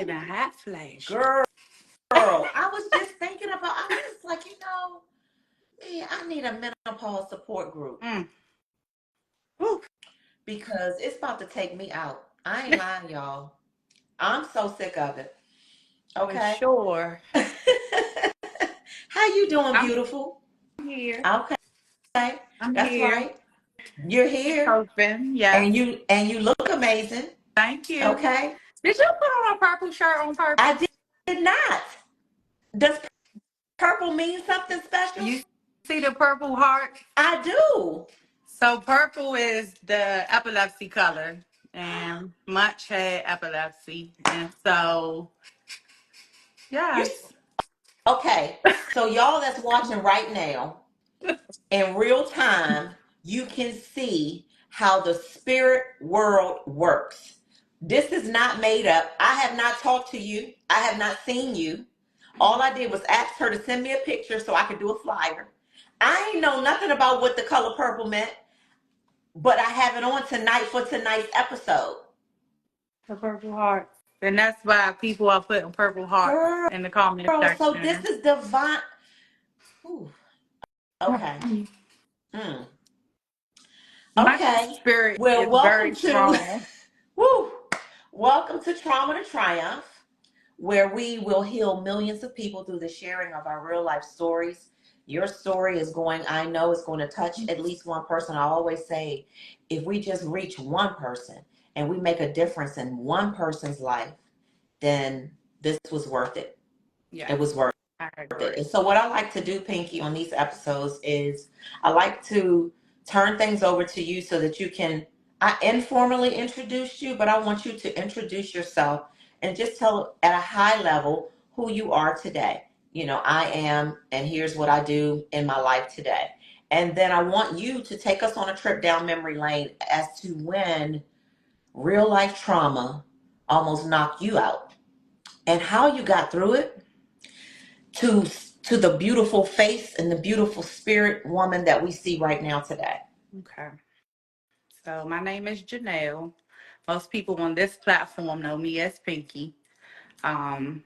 having hot flash. Girl, I was just thinking about, I was like, man, I need a menopause support group. Woo. Because it's about to take me out. I ain't lying, y'all. I'm so sick of it. For Okay. sure. How you doing, I'm beautiful? here. Okay. I'm That's here. right. You're here. Open. Yes. And you look amazing. Thank you. Okay. Did you put on a purple shirt on I purpose? did not. Does purple mean something special? You see the purple heart? I do. So purple is the epilepsy color, and Munch had epilepsy, and so You yes. okay. So y'all that's watching right now, in real time, you can see how the spirit world works. This is not made up. I have not talked to you. I have not seen you. All I did was ask her to send me a picture so I could do a flyer. I ain't know nothing about what the color purple meant, but I have it on tonight for tonight's episode. The purple heart. And that's why people are putting purple heart Girl, in the comment so this section. is divine. Ooh, okay. Mm. My Okay. spirit Well, is very welcome to strong. woo, welcome to Trauma to Triumph, where we will heal millions of people through the sharing of our real life stories. Your story is going, I know it's going to touch at least one person. I always say, if we just reach one person and we make a difference in one person's life, then this was worth it. Yeah, It was worth I it. agree. And so what I like to do, Pinky, on these episodes is I like to turn things over to you so that you can, I informally introduce you, but I want you to introduce yourself and just tell at a high level who you are today. I am, and here's what I do in my life today. And then I want you to take us on a trip down memory lane as to when real life trauma almost knocked you out and how you got through it to to the beautiful face and the beautiful spirit woman that we see right now today. Okay. So my name is Janell. Most people on this platform know me as Pinky. Um,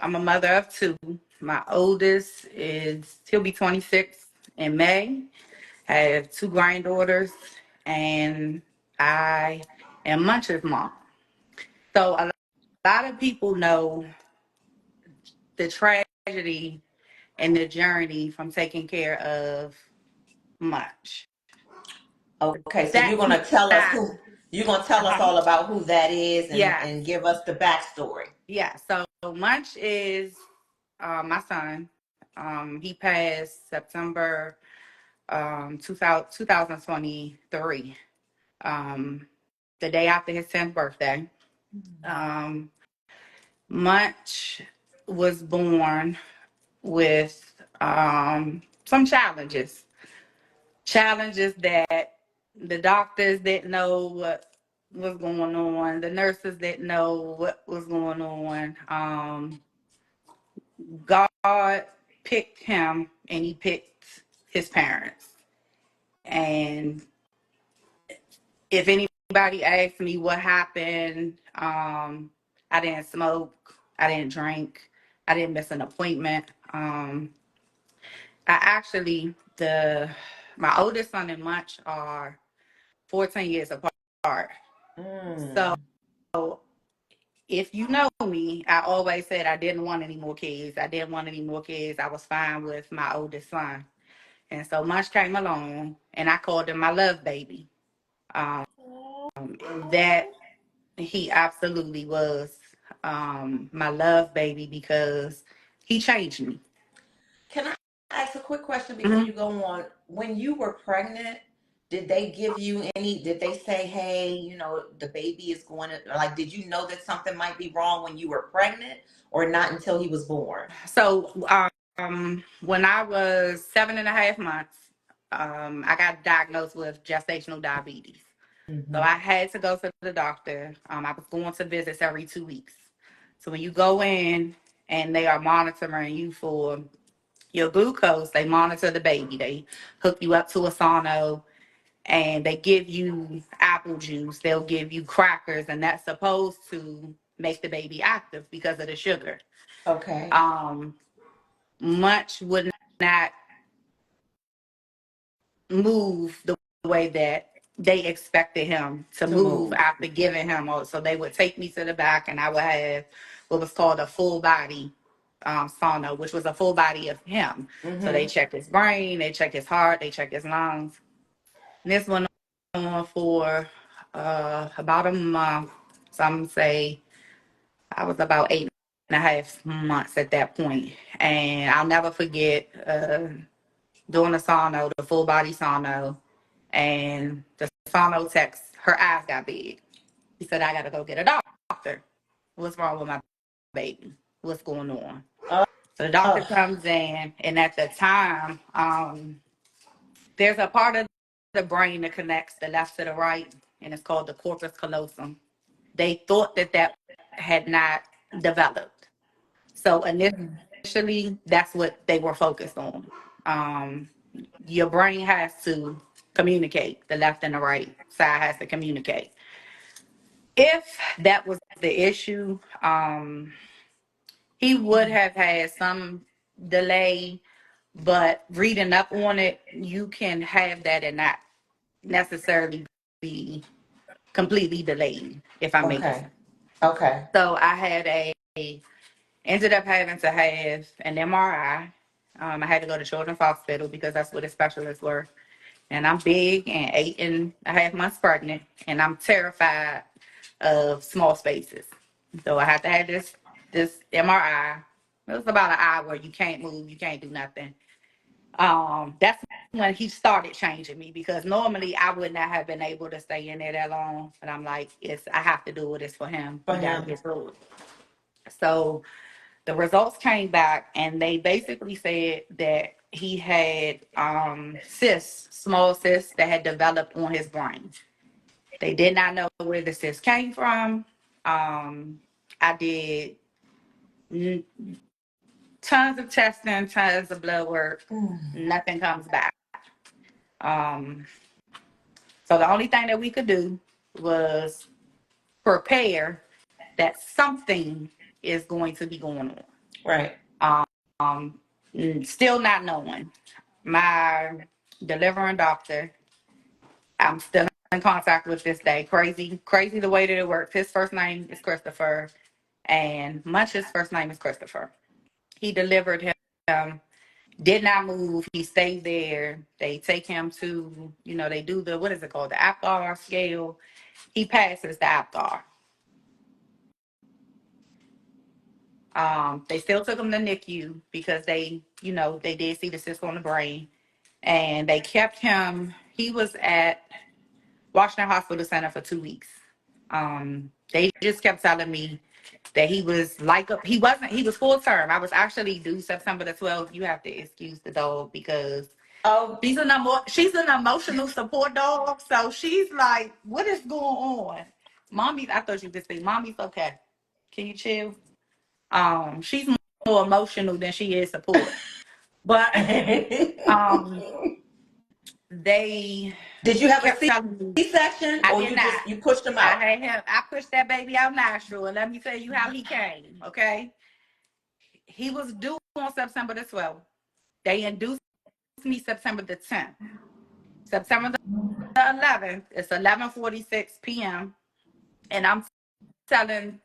I'm a mother of two. My oldest he'll be 26 in May. I have two granddaughters, and I am Munch's mom. So a lot of people know the tragedy and the journey from taking care of Munch. Okay, so That's not, you're gonna tell us uh-huh. all about who that is Yeah, and give us the backstory. yeah. So Munch is my son. He passed September 2023, the day after his 10th birthday. Um, Munch was born with some challenges that the doctors didn't know what was going on, the nurses didn't know what was going on. God picked him, and he picked his parents. And if anybody asks me what happened, I didn't smoke, I didn't drink, I didn't miss an appointment. I actually my oldest son and Munch are 14 years apart. So Mm. if you know me, I always said I didn't want any more kids. I didn't want any more kids. I was fine with my oldest son. And so Munch came along, and I called him my love baby. Um, that he absolutely was my love baby because he changed me. Can I ask a quick question before Mm-hmm. you go on? When you were pregnant, did they give you did they say, hey, the baby is going to, like, did you know that something might be wrong when you were pregnant or not until he was born? So when I was 7.5 months, I got diagnosed with gestational diabetes. So Mm-hmm. I had to go to the doctor. I was going to visits every 2 weeks. So when you go in and they are monitoring you for your glucose, they monitor the baby. They hook you up to a sono, and they give you apple juice. They'll give you crackers, and that's supposed to make the baby active because of the sugar. Okay. Munch would not move the way that they expected him to To move move. after giving him. So they would take me to the back, and I would have what was called a full body sono, which was a full body of him. So they Mm-hmm. check his brain, they check his heart, they check his lungs. And this went on for about a month. Some say I was about 8.5 months at that point. And I'll never forget doing the sono, the full body sono, and the sono text, her eyes got big. He said, I got to go get a doctor. What's wrong with my baby? What's going on? So the doctor comes in, and at the time, there's a part of the brain that connects the left to the right, and it's called the corpus callosum. They thought that that had not developed. So initially, that's what they were focused on. Um, your brain has to communicate. The left and the right side has to communicate. If that was the issue, he would have had some delay, but reading up on it, you can have that and not necessarily be completely delayed, if I'm making Okay. sense. Okay. So I had ended up having to have an MRI. I had to go to Children's Hospital because that's where the specialists were. And I'm big and 8.5 months pregnant, and I'm terrified of small spaces. So I had to have this MRI. It was about an hour. You can't move, you can't do nothing. That's when he started changing me because normally I would not have been able to stay in there that long. But I'm like, I have to do it. It's for him. For He got to him. get through it. So the results came back, and they basically said that he had cysts, small cysts that had developed on his brain. They did not know where the cysts came from. I did tons of testing, tons of blood work. Nothing comes back. Um, so the only thing that we could do was prepare that something is going to be going on. Right. Um, Still not knowing. My delivering doctor, I'm still in contact with this day. Crazy the way that it works. His first name is Christopher, and Munch's first name is Christopher. He delivered him, did not move. He stayed there. They take him to, they do the, what is it called? The APGAR scale. He passes the APGAR. They still took him to NICU because they did see the cyst on the brain. And they kept him, he was at Washington Hospital Center for 2 weeks. They just kept telling me that he was he was full term. I was actually due September the 12th. You have to excuse the dog because Oh. she's an emotional support dog. So she's like, what is going on? Mommy, I thought you could say, Mommy's okay. Can you chill? She's more emotional than she is support. But um they Did you have a kept telling me C-section I or did not. you pushed him out? I pushed that baby out natural, and let me tell you how he came. Okay, he was due on September the 12th. They induced me September the 10th. September the 11th. It's 11:46 p.m. and I'm telling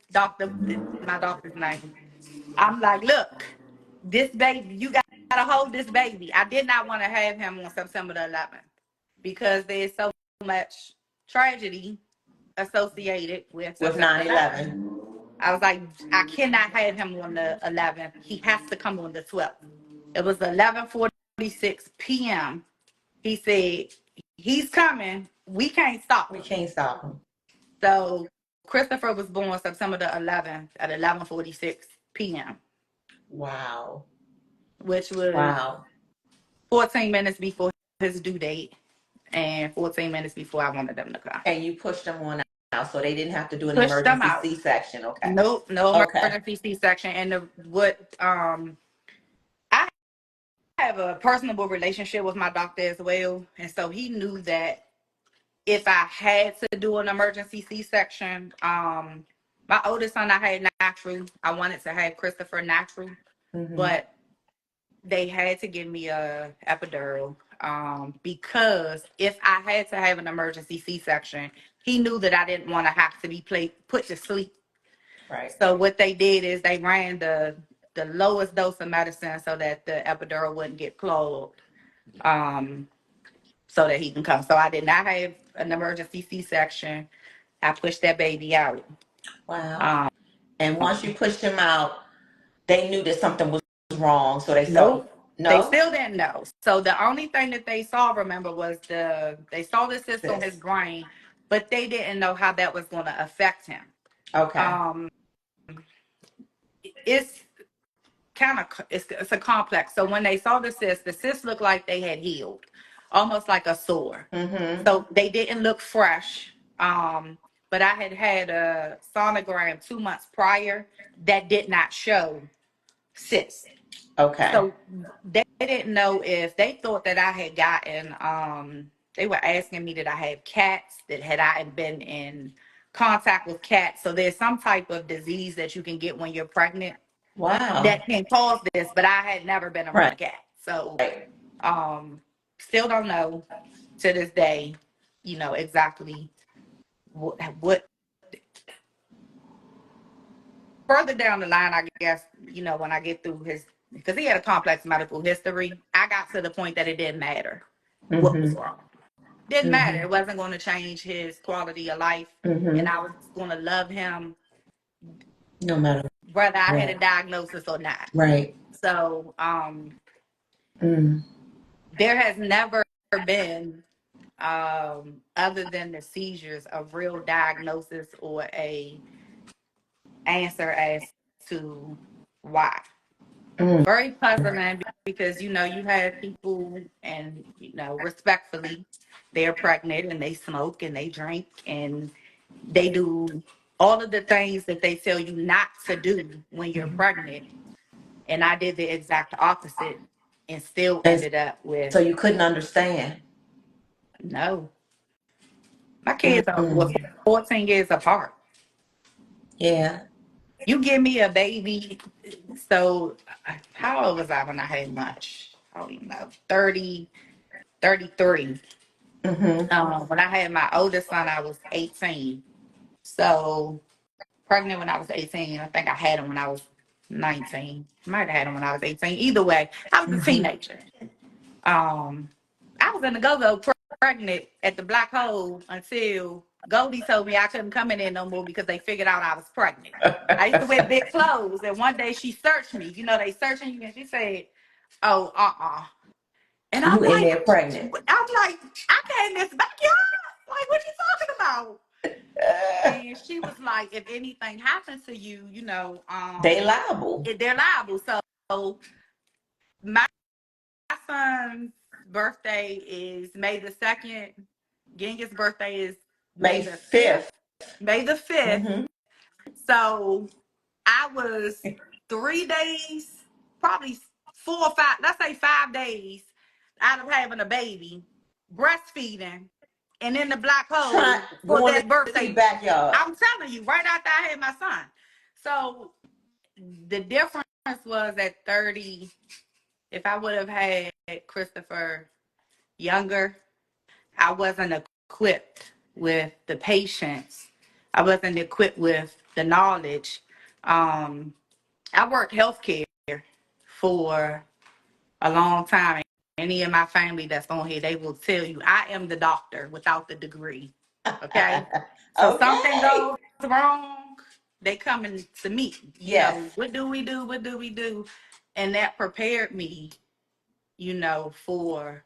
my doctor's name. I'm like, look, this baby, you gotta hold this baby. I did not want to have him on September the 11th because there's so much tragedy associated with With September the 11th. 9/11. I was like, I cannot have him on the 11th. He has to come on the 12th. It was 11:46 p.m. He said, he's coming. We can't stop We him. can't stop him. So Christopher was born September the 11th at 11:46 p.m., Wow. which was Wow. 14 minutes before his due date and 14 minutes before I wanted them to come. And you pushed him on out, so they didn't have to do an Pushed them emergency out. C-section. Okay. Nope, no Okay. emergency C-section. And I have a personable relationship with my doctor as well, and so he knew that if I had to do an emergency C-section, My oldest son, I had natural. I wanted to have Christopher natural, Mm-hmm. but they had to give me a epidural because if I had to have an emergency C-section, he knew that I didn't want to have to be put to sleep. Right. So what they did is they ran the lowest dose of medicine so that the epidural wouldn't get clogged, um, so that he can come. So I did not have an emergency C-section. I pushed that baby out. Wow. Um, And once you pushed him out, they knew that something was wrong. So they saw, nope. They no? still didn't know. So the only thing that they saw, remember, was they saw the cyst on his This. brain, but they didn't know how that was going to affect him. Okay. Um, it's it's a complex. So when they saw the cyst looked like they had healed, almost like a sore. Mm-hmm. So they didn't look fresh. But I had a sonogram 2 months prior that did not show cyst. Okay. So they didn't know if they thought that I had gotten, they were asking me that I had cats, that had I been in contact with cats. So there's some type of disease that you can get when you're pregnant Wow. that can cause this, but I had never been around Right. a cat. So um still don't know to this day, exactly what further down the line, I guess, when I get through his, because he had a complex medical history, I got to the point that it didn't matter what was Mm-hmm. wrong. Didn't matter. Mm-hmm. It wasn't going to change his quality of life. And Mm-hmm. I was going to love him No matter whether I had a what. diagnosis or not. Right. So Mm. there has never been, other than the seizures, a real diagnosis or a answer as to why. Mm. Very puzzling because you had people, and respectfully, they're pregnant and they smoke and they drink and they do all of the things that they tell you not to do when you're pregnant. And I did the exact opposite and still And ended up with so you couldn't understand. no. My kids were Mm-mm. 14 years apart. Yeah. You give me a baby. So how old was I when I had lunch? I don't even know. 30, 33. Mm-hmm. When I had my oldest son, I was 18. So pregnant when I was 18. I think I had him when I was 19. Might have had him when I was 18. Either way, I was a Mm-hmm. teenager. Um, I was in the go-go pregnant at the black hole until Goldie told me I couldn't come in there no more because they figured out I was pregnant. I used to wear big clothes, and one day she searched me. They searching you, and she said, "Oh, And You in there pregnant. I'm like, I came in this backyard. Like, what you talking about? And she was like, if anything happens to you, They liable. they're liable. So my son's birthday is May the 2nd. Genghis' birthday is May May the 5th. 5th. May the 5th. Mm-hmm. So I was 3 days, probably 4 or 5, let's say 5 days out of having a baby, breastfeeding, and in the black Trying hole for going this to see birthday. backyard. I'm telling you, right after I had my son. So the difference was at 30, if I would have had Christopher younger, I wasn't equipped with the patience. I wasn't equipped with the knowledge. I worked healthcare for a long time. Any of my family that's on here, they will tell you I am the doctor without the degree. Okay? So something Okay. goes wrong, they coming to me. Yes. What do we do? What do we do? And that prepared me, for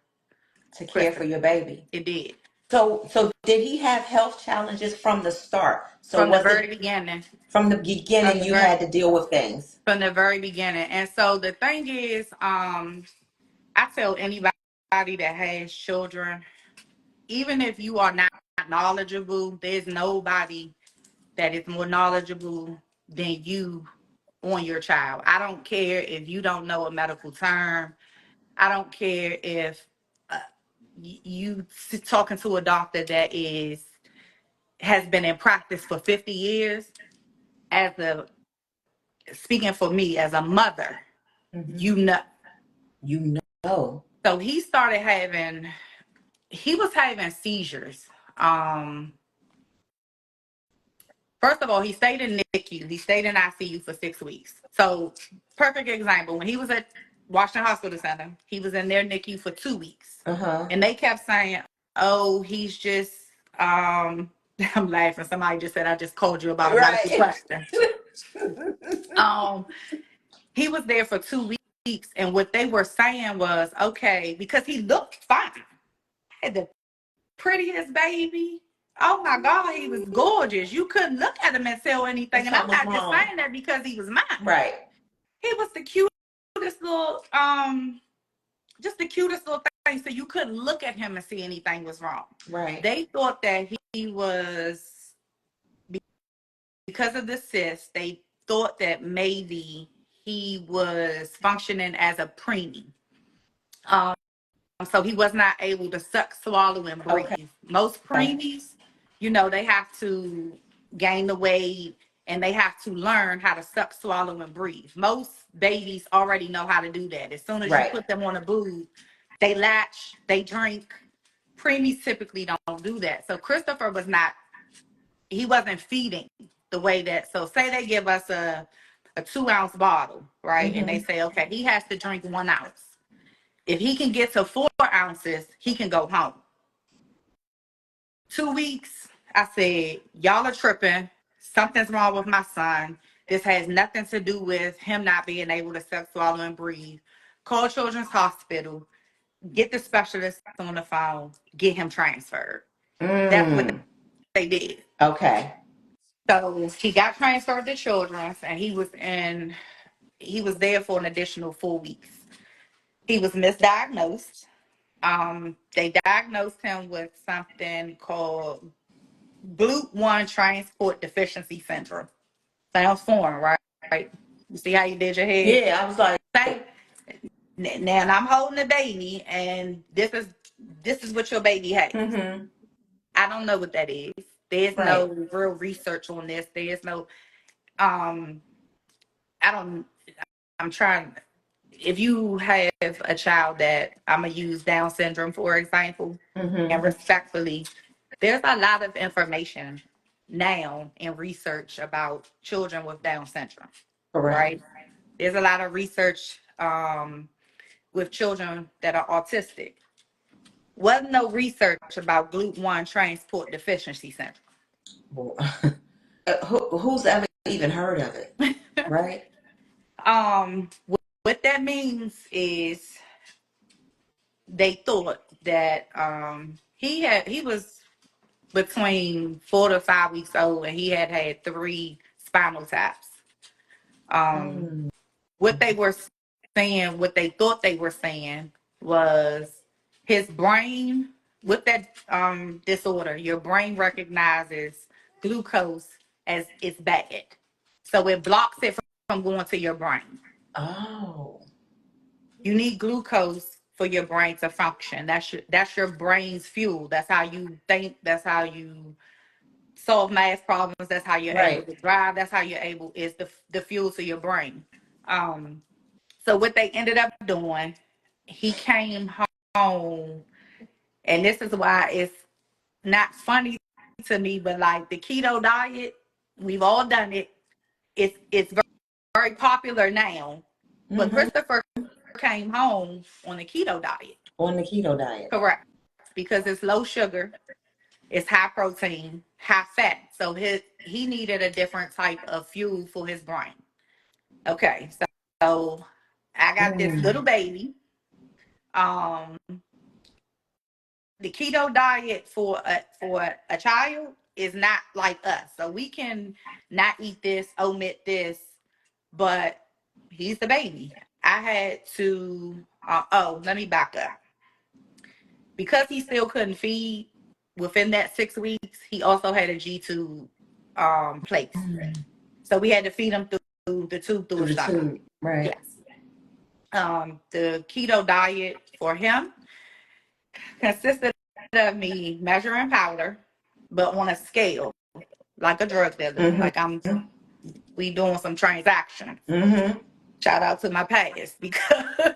To care for Christopher. your baby. It did. So did he have health challenges from the start? So From the was very it beginning. from the From beginning the you very had to deal with things? from the very beginning. And so the thing is, I tell anybody that has children, even if you are not knowledgeable, there's nobody that is more knowledgeable than you on your child. I don't care if you don't know a medical term. I don't care if uh, you talking to a doctor that has been in practice for 50 years. as a speaking for me as a mother, you know. So he started having seizures. First of all, he stayed in NICU. He stayed in ICU for 6 weeks. So, perfect example. When he was at Washington Hospital Center, he was in their NICU for 2 weeks. And they kept saying, oh, he's just, I'm laughing. Somebody just said, I just called you about a medical question. He was there for 2 weeks. And what they were saying was, okay, because he looked fine. Had the prettiest baby. Oh my God, he was gorgeous. You couldn't look at him and tell anything. And I'm not just saying that because he was mine. Right. He was the cutest little, just the cutest little thing. So you couldn't look at him and see anything was wrong. Right. They thought that he was, because of the cyst, they thought that maybe he was functioning as a preemie. So he was not able to suck, swallow, and breathe. Okay. Most preemies, they have to gain the weight and they have to learn how to suck, swallow, and breathe. Most babies already know how to do that. As soon as you put them on a boob, they latch, they drink. Preemies typically don't do that. So Christopher he wasn't feeding the way that, so say they give us a 2-ounce bottle, right? And they say, okay, he has to drink 1 ounce. If he can get to 4 ounces, he can go home. 2 weeks, I said, y'all are tripping. Something's wrong with my son. This has nothing to do with him not being able to suck, swallow, and breathe. Call Children's Hospital. Get the specialist on the phone. Get him transferred. That's what they did. Okay. So he got transferred to Children's, and he was there for an additional 4 weeks. He was misdiagnosed. They diagnosed him with something called GLUT1 transport deficiency syndrome. Sounds foreign, right? You see how you did your head? Yeah, I was like, now I'm holding a baby, and this is what your baby has. I don't know what that is. There's no real research on this. There's no, I'm trying. If you have a child that I'm gonna use Down syndrome for example, and respectfully, there's a lot of information now in research about children with Down syndrome. Right? There's a lot of research with children that are autistic. Wasn't no research about GLUT1 transport deficiency syndrome. Well, who's ever even heard of it? Right? What that means is they thought that he was between 4 to 5 weeks old, and he had 3 spinal taps. What they were saying, what they thought they were saying was his brain, with that disorder, your brain recognizes glucose as it's bad. So it blocks it from going to your brain. Oh. You need glucose for your brain to function. That's your brain's fuel. That's how you think. That's how you solve math problems. That's how you're able to drive. That's how you're able, is the fuel to your brain. So what they ended up doing, he came home, and this is why it's not funny to me, but like the keto diet, we've all done it. It's very, very popular now. But Christopher came home on the keto diet. On the keto diet. Correct. Because it's low sugar, it's high protein, high fat. So he needed a different type of fuel for his brain. Okay, so I got this little baby. The keto diet for a child is not like us. So we can not eat this, omit this, but he's the baby. I had to, let me back up. Because he still couldn't feed within that 6 weeks, he also had a G-tube placed. So we had to feed him through the tube through his stomach. Right. Yes. The keto diet for him consisted of me measuring powder, but on a scale, like a drug dealer. Like we doing some transactions. Mm-hmm. Shout out to my past because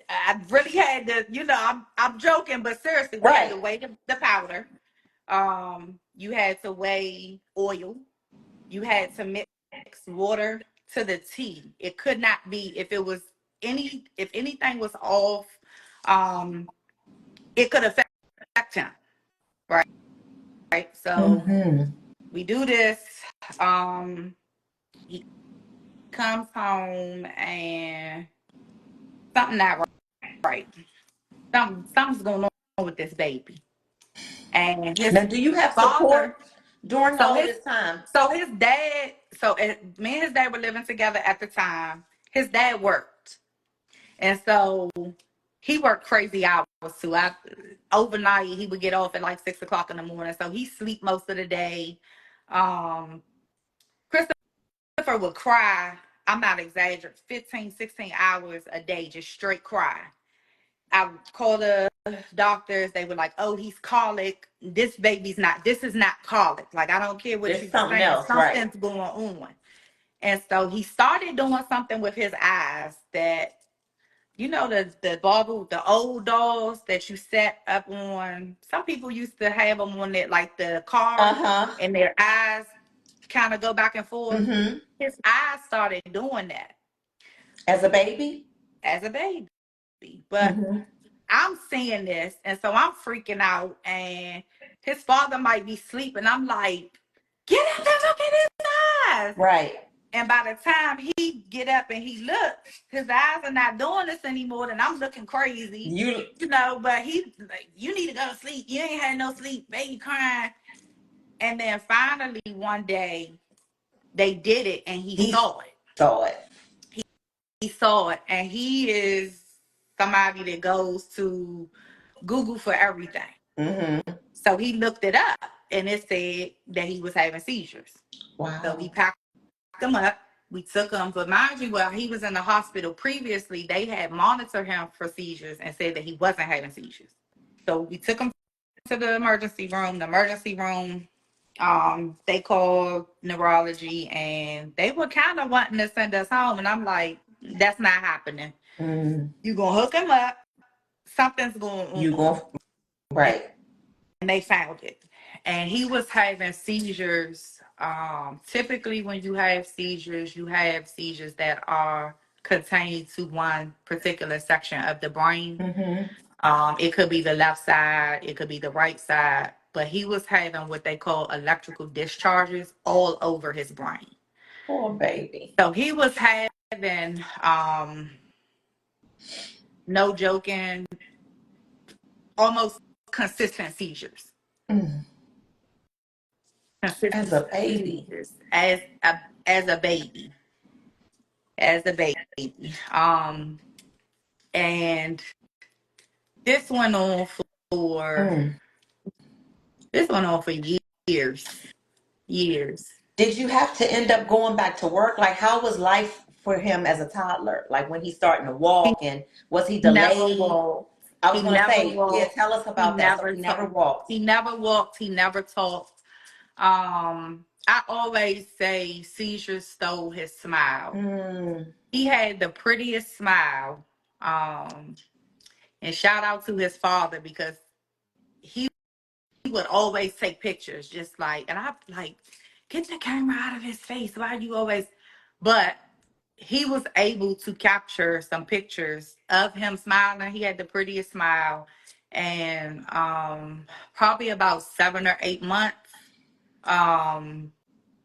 I really had to, I'm joking, but seriously, we had Right. to weigh the powder. You had to weigh oil. You had to mix water to the tea. It could not be if anything was off, um, it could affect him, right? Right. So Mm-hmm. we do this. He comes home and something not right. Something's going on with this baby. And his Now, do you have father, support during so all his this time? so his dad, me and his dad were living together at the time. His dad worked. And so he worked crazy hours too. Overnight he would get off at like 6 o'clock in the morning. So he sleep most of the day. Um Christopher would cry. I'm not exaggerating, 15, 16 hours a day, just straight cry. I would call the doctors. They were like, "Oh, he's colic. This is not colic. Like, I don't care what It's you something saying. else, right? Something's going on." And so he started doing something with his eyes that, the bubble, the old dolls that you set up on. Some people used to have them on it, like the car, Uh-huh. and their eyes kind of go back and forth. Mm-hmm. His eyes started doing that As a baby? as a baby. But Mm-hmm. I'm seeing this, and so I'm freaking out. And his father might be sleeping. I'm like, "Get up and look at his eyes." Right. And by the time he get up and he look, his eyes are not doing this anymore. And I'm looking crazy, You But he like, "You need to go to sleep. You ain't had no sleep, baby crying." And then finally one day they did it, and he he saw it. saw it. He saw it, and he is somebody that goes to Google for everything. Mm-hmm. So he looked it up, and it said that he was having seizures. So we Wow. packed him up. We took him, but mind you, while he was in the hospital previously, they had monitored him for seizures and said that he wasn't having seizures. So we took him to the emergency room. The emergency room, they called neurology, and they were kind of wanting to send us home. And I'm like, "That's not happening. Mm. You gonna hook him up. Something's going You on." going right. And they found it. And he was having seizures. Typically, when you have seizures that are contained to one particular section of the brain. Mm-hmm. It could be the left side, it could be the right side, but he was having what they call electrical discharges all over his brain. Poor baby. So he was having, no joking, almost consistent seizures. Mm. As Consistent a baby. seizures as a baby, as a baby. And this went on for Mm. this went on for years, years. Did you have to end up going back to work? Like, how was life for him as a toddler? Like when he's starting to He walk, and was he never delayed? walked. I was He gonna never say, yeah, walked. tell us He about that. So never he never talked. walked. He never walked. He never talked. I always say seizures stole his smile. Mm. He had the prettiest smile. And shout out to his father because he would always take pictures, just like, and I like, "Get the camera out of his face. Why you always?" But he was able to capture some pictures of him smiling. He had the prettiest smile, and probably about 7 or 8 months, um,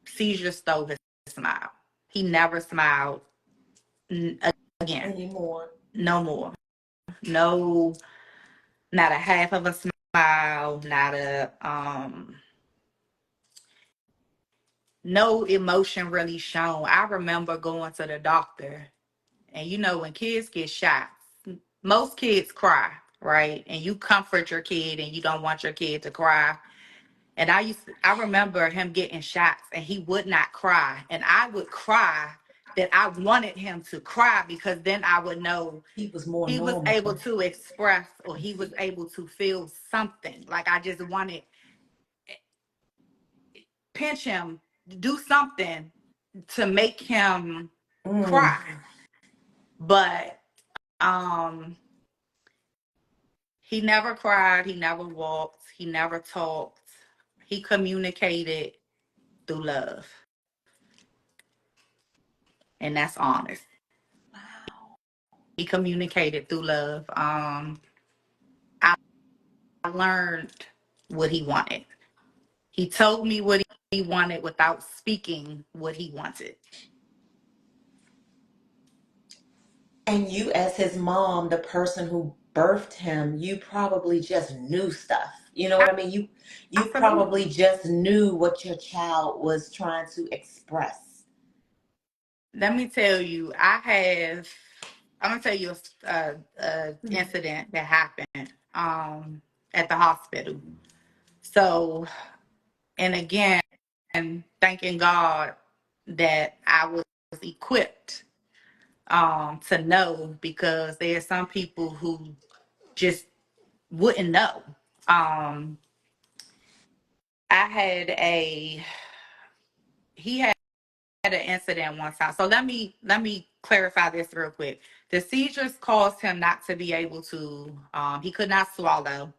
seizure stole his smile. He never smiled again, Anymore. no more, no, not a half of a smile, not a no emotion really shown. I remember going to the doctor, and when kids get shot, most kids cry, right? And you comfort your kid, and you don't want your kid to cry. And I remember him getting shots, and he would not cry, and I would cry that I wanted him to cry because then I would know He was more he was normal. able to express, or he was able to feel something. Like I just wanted pinch him, do something. to make him Mm. cry. But um he never cried, he never walked, he never talked. He communicated through love. And that's honest. He communicated through love. I learned what he wanted. He told me what he wanted without speaking what he wanted. And you, as his mom, the person who birthed him, you probably just knew stuff. You know what I mean? You probably Absolutely. just knew what your child was trying to express. Let me tell you, I'm gonna tell you a incident that happened at the hospital. So, and again, thanking God that I was equipped to know, because there are some people who just wouldn't know. Um, I had a he had an incident one time. So let me clarify this real quick. The seizures caused him not to be able to. He could not swallow.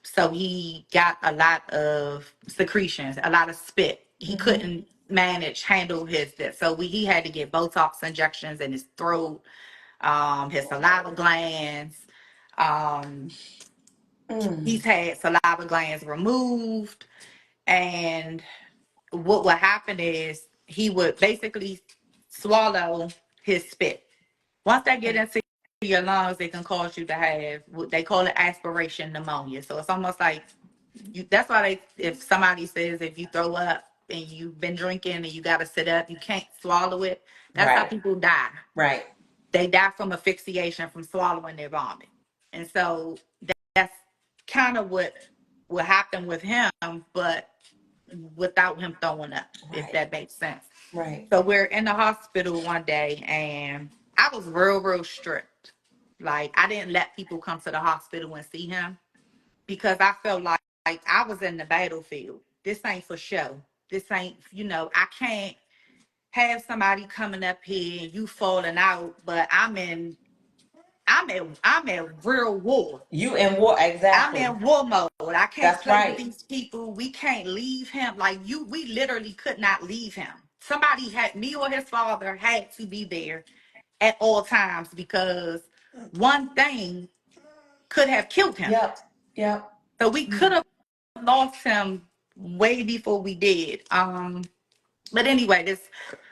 So he got a lot of secretions, a lot of spit. He couldn't handle his this. So he had to get Botox injections in his throat, his saliva glands. Um, he's had saliva glands removed, and what would happen is he would basically swallow his spit. Once they get into your lungs, it can cause you to have what they call it aspiration pneumonia. So it's almost like that's why if somebody says if you throw up and you've been drinking and you got to sit up, you can't swallow it. That's how Right. people die. Right. They die from asphyxiation from swallowing their vomit. And so that's kind of what happened with him, but without him throwing up, if Right. that makes sense. Right. So we're in the hospital one day, and I was real strict. Like, I didn't let people come to the hospital and see him, because I felt like I was in the battlefield. This ain't for show. This ain't, I can't have somebody coming up here and you falling out, but I'm in real war. You in war, I'm exactly. in war mode. I can't That's play with right. these people. We can't leave him. We literally could not leave him. Somebody had me or his father had to be there at all times, because one thing could have killed him. Yep. Yep. So we could have lost him way before we did. But anyway,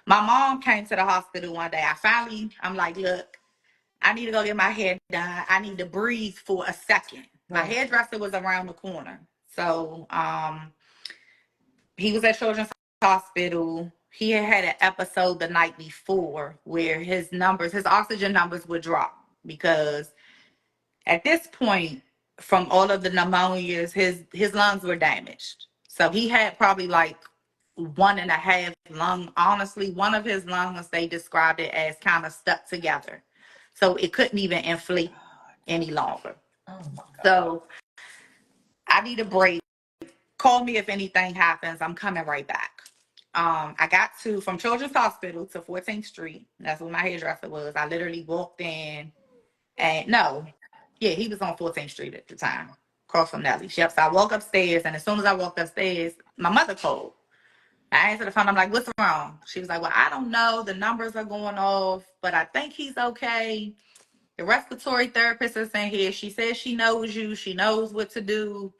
my mom came to the hospital one day. I'm like, look, I need to go get my hair done. I need to breathe for a second. My Right. hairdresser was around the corner. So he was at Children's Hospital. He had an episode the night before where his oxygen numbers would drop, because at this point, from all of the pneumonias, his lungs were damaged. So he had probably like one and a half lung. Honestly, one of his lungs, they described it as kind of stuck together. So it couldn't even inflate any longer. Oh my God. So I need a break. Call me if anything happens. I'm coming right back. I got from Children's Hospital to 14th Street. That's where my hairdresser was. I literally walked in, and no, yeah, he was on 14th Street at the time, across from Nellie's. Yep. So I walk upstairs, and as soon as I walked upstairs, my mother called. I answered the phone. I'm like, what's wrong? She was like, well, I don't know. The numbers are going off, but I think he's okay. The respiratory therapist is in here. She says she knows you. She knows what to do.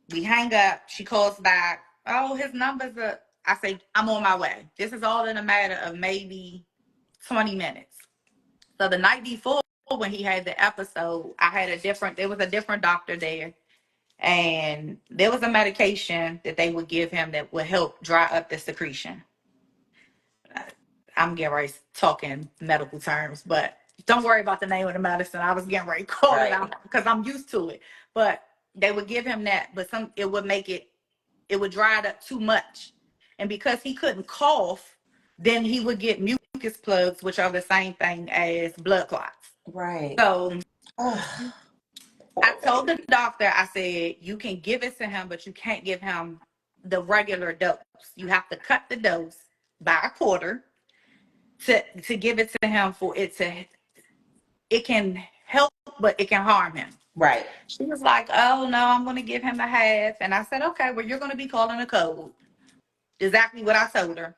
We hang up. She calls back. Oh, his numbers are. I say, I'm on my way. This is all in a matter of maybe 20 minutes. So the night before, when he had the episode, there was a different doctor there. And there was a medication that they would give him that would help dry up the secretion. I'm getting ready talking medical terms, but don't worry about the name of the medicine. I was getting ready to call it out because I'm used to it. But they would give him that, but it would it would dry it up too much. And because he couldn't cough, then he would get mucus plugs, which are the same thing as blood clots. Right. So Poor I told the baby. doctor, I said, you can give it to him, but you can't give him the regular dose. You have to cut the dose by a quarter to give it to him for it to, it can help, but it can harm him. Right. She was like, oh no, I'm going to give him a half. And I said, okay, well, you're going to be calling a code. Exactly what I told her.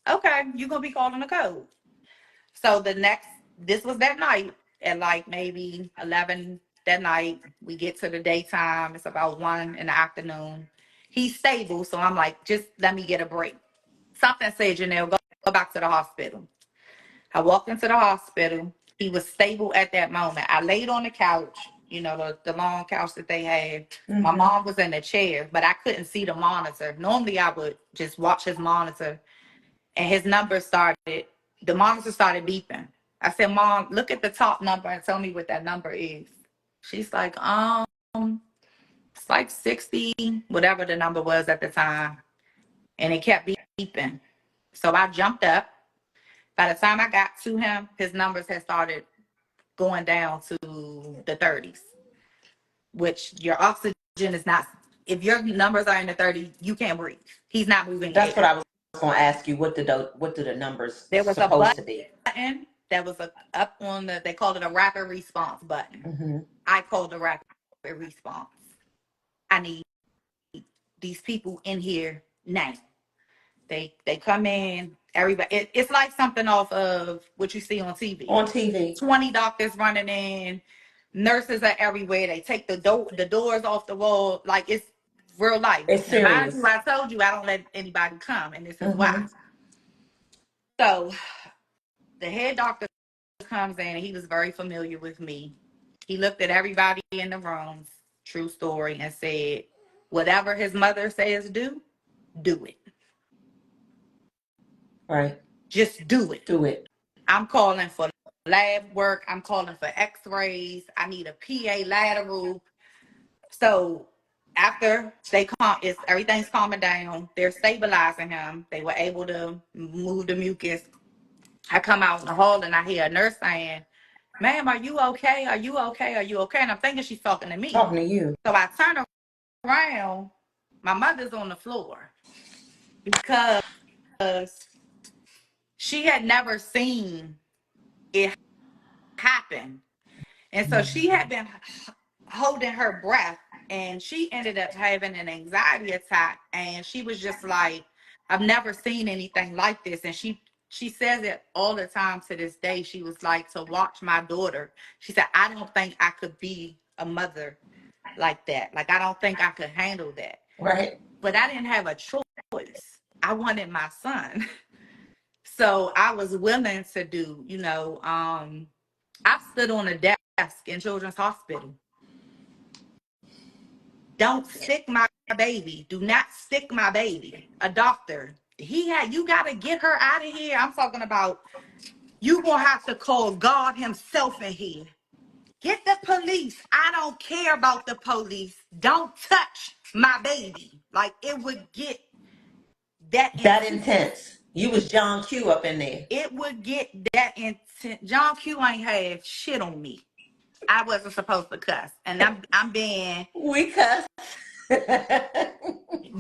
Okay, you're going to be calling a code. So this was that night at like maybe 11 that night. We get to the daytime. It's about 1 in the afternoon. He's stable. So I'm like, just let me get a break. Something said, Janelle, go back to the hospital. I walked into the hospital. He was stable at that moment. I laid on the couch, the long couch that they had. Mm-hmm. My mom was in the chair, but I couldn't see the monitor. Normally, I would just watch his monitor, and his number the monitor started beeping. I said, Mom, look at the top number and tell me what that number is. She's like, it's like 60, whatever the number was at the time. And it kept beeping. So I jumped up. By the time I got to him, his numbers had started going down to the 30s, which your oxygen is not. If your numbers are in the 30s, you can't breathe. He's not moving. That's what I was going to ask you. What do the numbers there was supposed to be? Button that was up on they called it a rapid response button. Mm-hmm. I called the rapid response. I need these people in here now. They come in, everybody. It's like something off of what you see on TV. On TV. 20 doctors running in, nurses are everywhere. They take the doors off the wall. Like, it's real life. It's serious. I told you I don't let anybody come, and this is why. So the head doctor comes in, and he was very familiar with me. He looked at everybody in the rooms, true story, and said, whatever his mother says do it. Right. Just do it. Do it. I'm calling for lab work. I'm calling for x-rays. I need a PA lateral. So after everything's calming down, they're stabilizing him. They were able to move the mucus. I come out in the hall and I hear a nurse saying, ma'am, are you okay? Are you okay? Are you okay? And I'm thinking she's talking to me. Talking to you. So I turn around. My mother's on the floor because she had never seen it happen. And so she had been holding her breath, and she ended up having an anxiety attack. And she was just like, I've never seen anything like this. And she says it all the time to this day. She was like, to watch my daughter. She said, I don't think I could be a mother like that. Like, I don't think I could handle that. Right. But I didn't have a choice. I wanted my son. So I was willing to do, I stood on a desk in Children's Hospital. Don't stick my baby. Do not stick my baby. A doctor. You got to get her out of here. I'm talking about, you going to have to call God himself in here. Get the police. I don't care about the police. Don't touch my baby. Like, it would get that intense. You was John Q up in there. It would get that intense. John Q ain't have shit on me. I wasn't supposed to cuss. And I'm being... We cuss.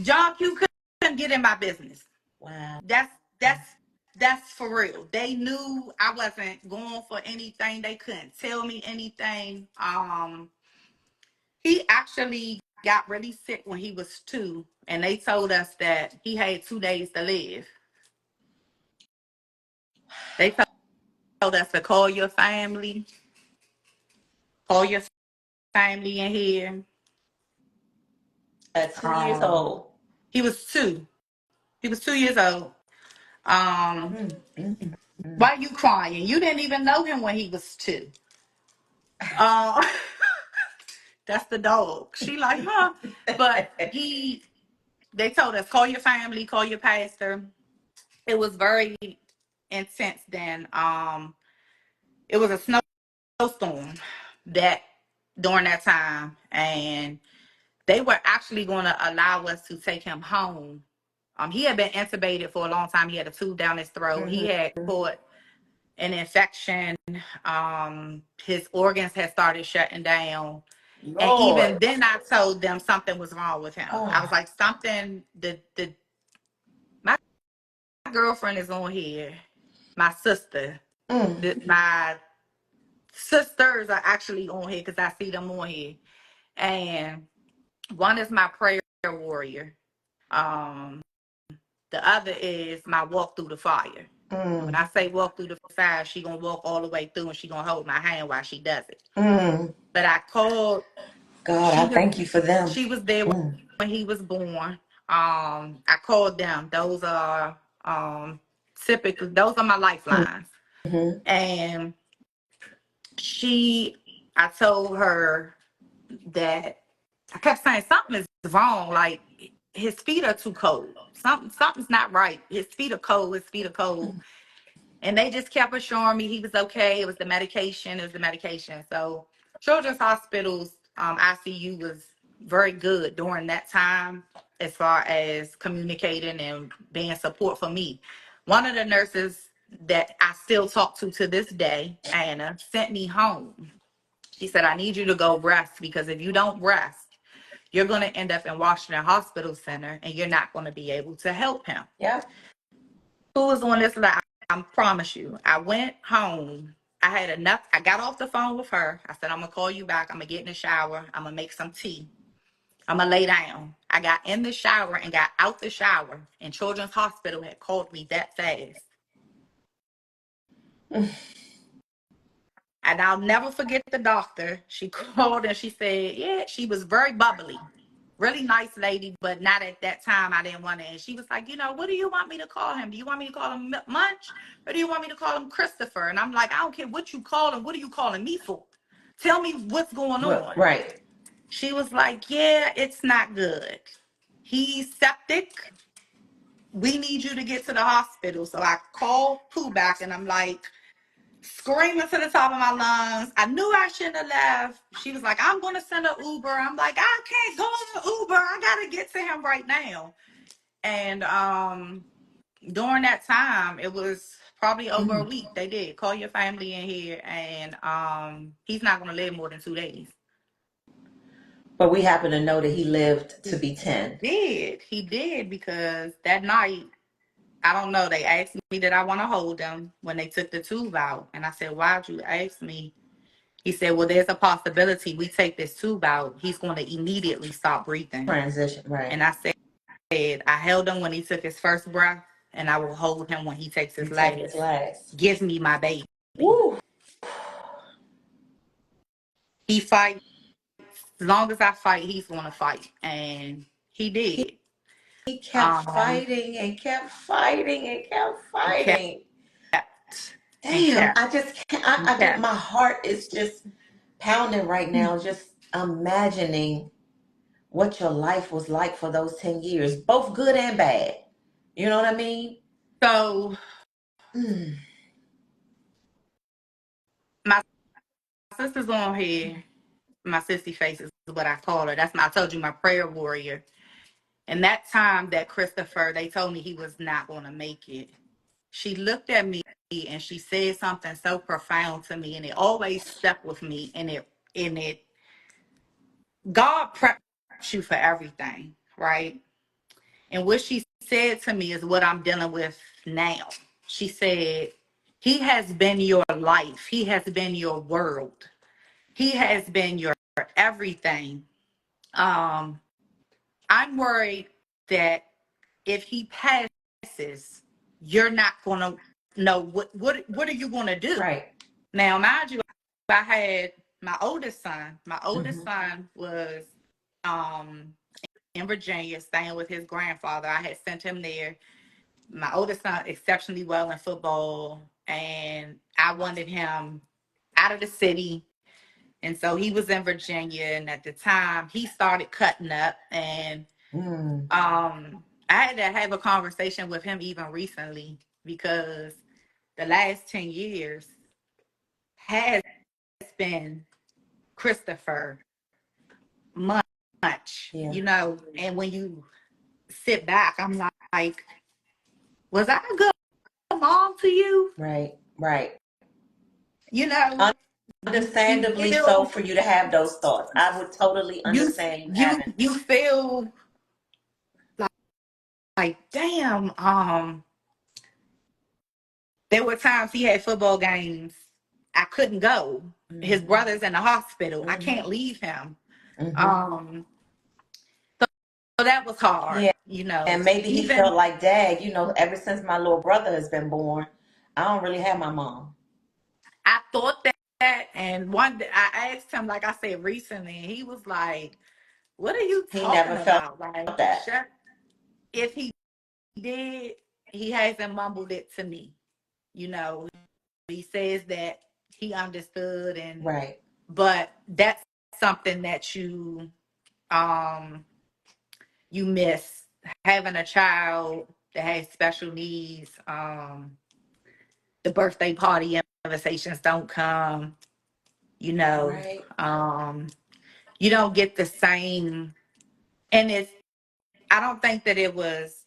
John Q couldn't get in my business. Wow. That's for real. They knew I wasn't going for anything. They couldn't tell me anything. He actually got really sick when he was 2, and they told us that he had 2 days to live. They told us to call your family. Call your family in here. At 2 years old. He was 2. He was 2 years old. Why are you crying? You didn't even know him when he was 2. That's the dog. She like, huh? But they told us, call your family, call your pastor. It was very intense then. It was a snowstorm during that time, and they were actually going to allow us to take him home. He had been intubated for a long time. He had a tube down his throat. Mm-hmm. He had caught an infection. His organs had started shutting down. And even Lord. then I told them something was wrong with him. I was Oh. like, something, my girlfriend is on here. My sister, my sisters are actually on here because I see them on here. And one is my prayer warrior. Um, the other is my walk through the fire. When I say walk through the fire, she gonna walk all the way through and she gonna hold my hand while she does it. But I called. God, I She was thank you for them. she was there when he was born. I called them. Those are typically those are my lifelines. And I told her that I kept saying something is wrong. Like his feet are too cold. Something's not right. His feet are cold. His feet are cold. And they just kept assuring me he was okay. It was the medication. It was the medication. So Children's Hospital's ICU was very good during that time as far as communicating and being support for me. One of the nurses that I still talk to this day, Anna, sent me home. She said, I need you to go rest because if you don't rest, you're going to end up in Washington Hospital Center and you're not going to be able to help him. Yep. Who was on this line? I promise you. I went home. I had enough. I got off the phone with her. I said, I'm going to call you back. I'm going to get in the shower. I'm going to make some tea. I'm going to lay down. I got in the shower and got out the shower, and Children's Hospital had called me that fast. And I'll never forget the doctor. She called and she said, yeah, she was very bubbly. Really nice lady, but not at that time. I didn't want to. And she was like, what do you want me to call him? Do you want me to call him Munch? Or do you want me to call him Christopher? And I'm like, I don't care what you call him. What are you calling me for? Tell me what's going on. Right. She was like, yeah, it's not good. He's septic. We need you to get to the hospital. So I called Pooh back and I'm like, screaming to the top of my lungs. I knew I shouldn't have left. She was like, I'm going to send an Uber. I'm like, I can't go on the Uber. I got to get to him right now. And during that time, it was probably over a week. They did call your family in here, and he's not going to live more than 2 days. But we happen to know that he lived to be 10. He did because that night, I don't know, they asked me did I want to hold him when they took the tube out. And I said, why'd you ask me? He said, well, there's a possibility we take this tube out, he's going to immediately stop breathing. Transition, right. And I said, I held him when he took his first breath, and I will hold him when he takes his last. Give me my baby. Woo. He fights. As long as I fight, he's going to fight. And he did. He kept fighting and kept fighting and kept fighting. Damn, I just can't. My heart is just pounding right now, just imagining what your life was like for those 10 years, both good and bad. You know what I mean? So, my sister's on here. My sissy face is what I call her. I told you, my prayer warrior. And that time that Christopher, they told me he was not going to make it. She looked at me and she said something so profound to me, and it always stuck with me. And God preps you for everything, right? And what she said to me is what I'm dealing with now. She said, he has been your life. He has been your world. He has been your everything. I'm worried that if he passes, you're not going to know what are you going to do? Right. Now, mind you, I had my oldest son. My oldest son was in Virginia staying with his grandfather. I had sent him there. My oldest son exceptionally well in football, and I wanted him out of the city. And so he was in Virginia, and at the time he started cutting up, and I had to have a conversation with him even recently because the last 10 years has been Christopher much, and when you sit back, I'm like, was I a good mom to you? Right. You know, understandably so feel for you to have those thoughts. I would totally you understand you you having. you feel like damn. There were times he had football games. I couldn't go. His Mm-hmm. brother's in the hospital. I Mm-hmm. can't leave him. Mm-hmm. Um, so that was hard, Yeah, you know. and maybe he Even felt like, Dad, ever since my little brother has been born, I don't really have my mom. I thought that, and one day I asked him, like I said recently, and he was like, "What are you He never talking felt about?" Like, that. shut. If he did, he hasn't mumbled it to me. You know, he says that he understood, and Right. but that's something that um you miss, having a child that has special needs. The birthday party invitations don't come. You know, Right. you don't get the same, and it's. I don't think that it was.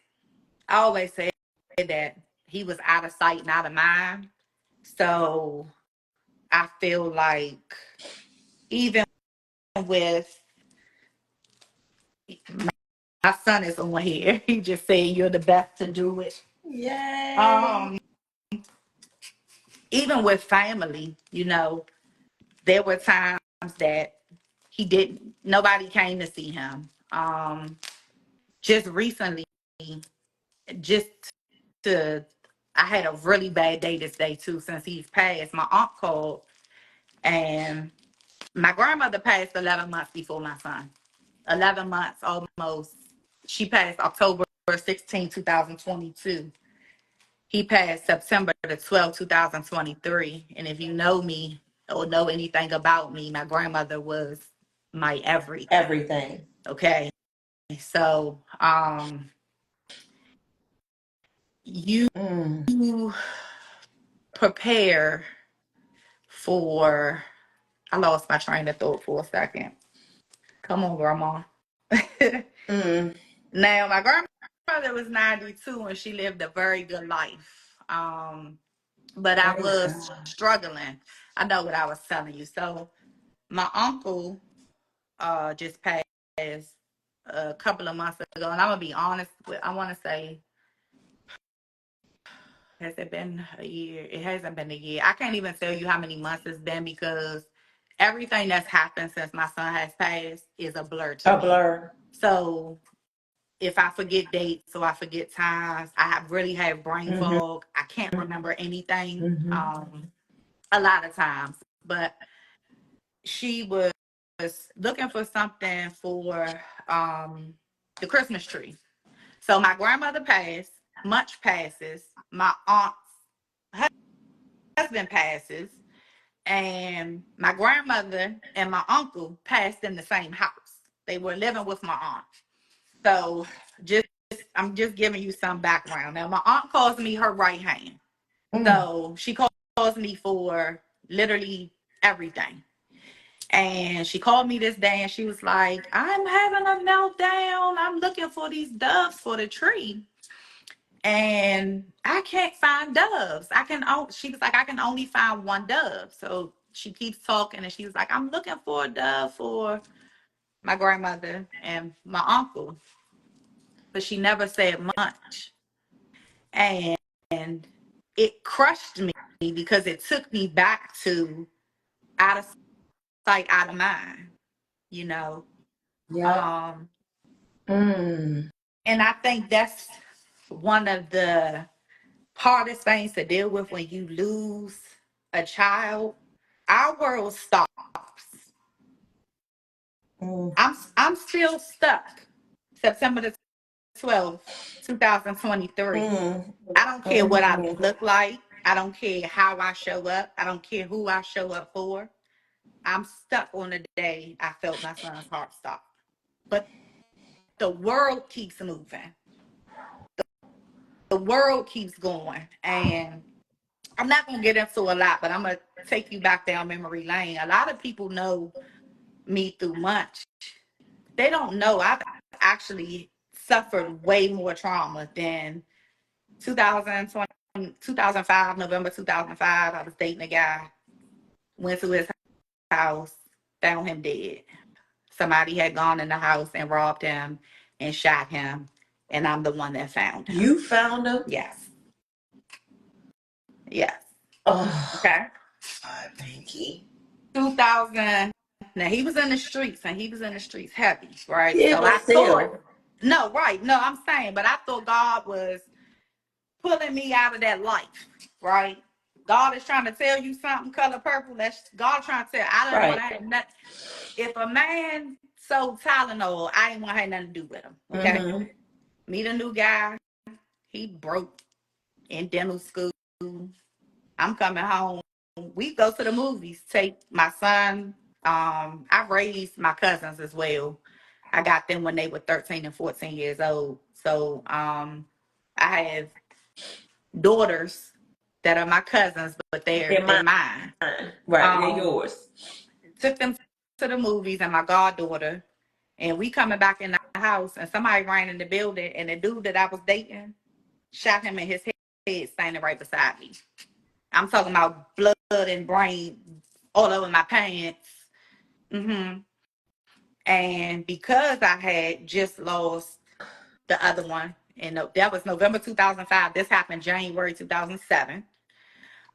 I always say that he was out of sight and out of mind. So I feel like even with my son is on here, he just said you're the best to do it. Yay. Um, Even with family, there were times that he didn't. Nobody came to see him. Just recently, just to. I had a really bad day this day too. Since he's passed, my aunt called, and my grandmother passed 11 months before my son. 11 months almost. She passed October 16, 2022. He passed September 12, 2023. And if you know me or know anything about me, my grandmother was my everything. Everything. Okay. So you Mm. prepare for, I lost my train of thought for a second. Come on, grandma. Mm. Now, my grandmother was 92 and she lived a very good life. But I Praise was God. struggling. I know what I was telling you. So my uncle just passed a couple of months ago, and I'm gonna be honest with, I want to say, has it been a year? It hasn't been a year. I can't even tell you how many months it's been because everything that's happened since my son has passed is a blur to A me. blur. So if I forget dates or I forget times, I have really had brain Mm-hmm. fog. I can't remember anything Mm-hmm. a lot of times. But she was looking for something for the Christmas tree. So my grandmother passed, much passes, my aunt's husband passes, and my grandmother and my uncle passed in the same house. They were living with my aunt. So just I'm just giving you some background. Now my aunt calls me her right hand. Mm. So she calls me for literally everything. And she called me this day and she was like, I'm having a meltdown. I'm looking for these doves for the tree. And I can't find doves. She was like, I can only find one dove. So she keeps talking and she was like, I'm looking for a dove for my grandmother and my uncle. But she never said much. And it crushed me because it took me back to out of sight, out of mind, you know. Yep. Um, Mm. and I think that's one of the hardest things to deal with when you lose a child. Our world stops. Mm. I'm still stuck. September 12th, 2023. Mm. I don't care what I Mm. look like. I don't care how I show up. I don't care who I show up for. I'm stuck on the day I felt my son's heart stop. But the world keeps moving. The world keeps going. And I'm not going to get into a lot, but I'm going to take you back down memory lane. A lot of people know me through much. They don't know I've actually suffered way more trauma than 2020, 2005, November 2005. I was dating a guy, went to his house, found him dead. Somebody had gone in the house and robbed him and shot him, and I'm the one that found him. You found him? Yes. Yes. Oh, Okay. Pinky. 2000. Now he was in the streets, and he was in the streets heavy, right? Yeah, So but I thought, still. no, right? No, I'm saying, but I thought God was pulling me out of that life, right? God is trying to tell you something, color purple. That's God trying to tell. I didn't want Right. to have nothing. If a man sold Tylenol, I didn't want to have nothing to do with him. Okay. Mm-hmm. Meet a new guy. He broke in dental school. I'm coming home. We go to the movies. Take my son. I raised my cousins as well. I got them when they were 13 and 14 years old. So I have daughters that are my cousins, but They're they're mine. mine. Right, they're Um, yours. Took them to the movies, and my goddaughter, and we coming back in the house, and somebody ran in the building, and the dude that I was dating shot him in his head, standing right beside me. I'm talking about blood and brain all over my pants. And because I had just lost the other one, and that was November 2005. This happened January 2007.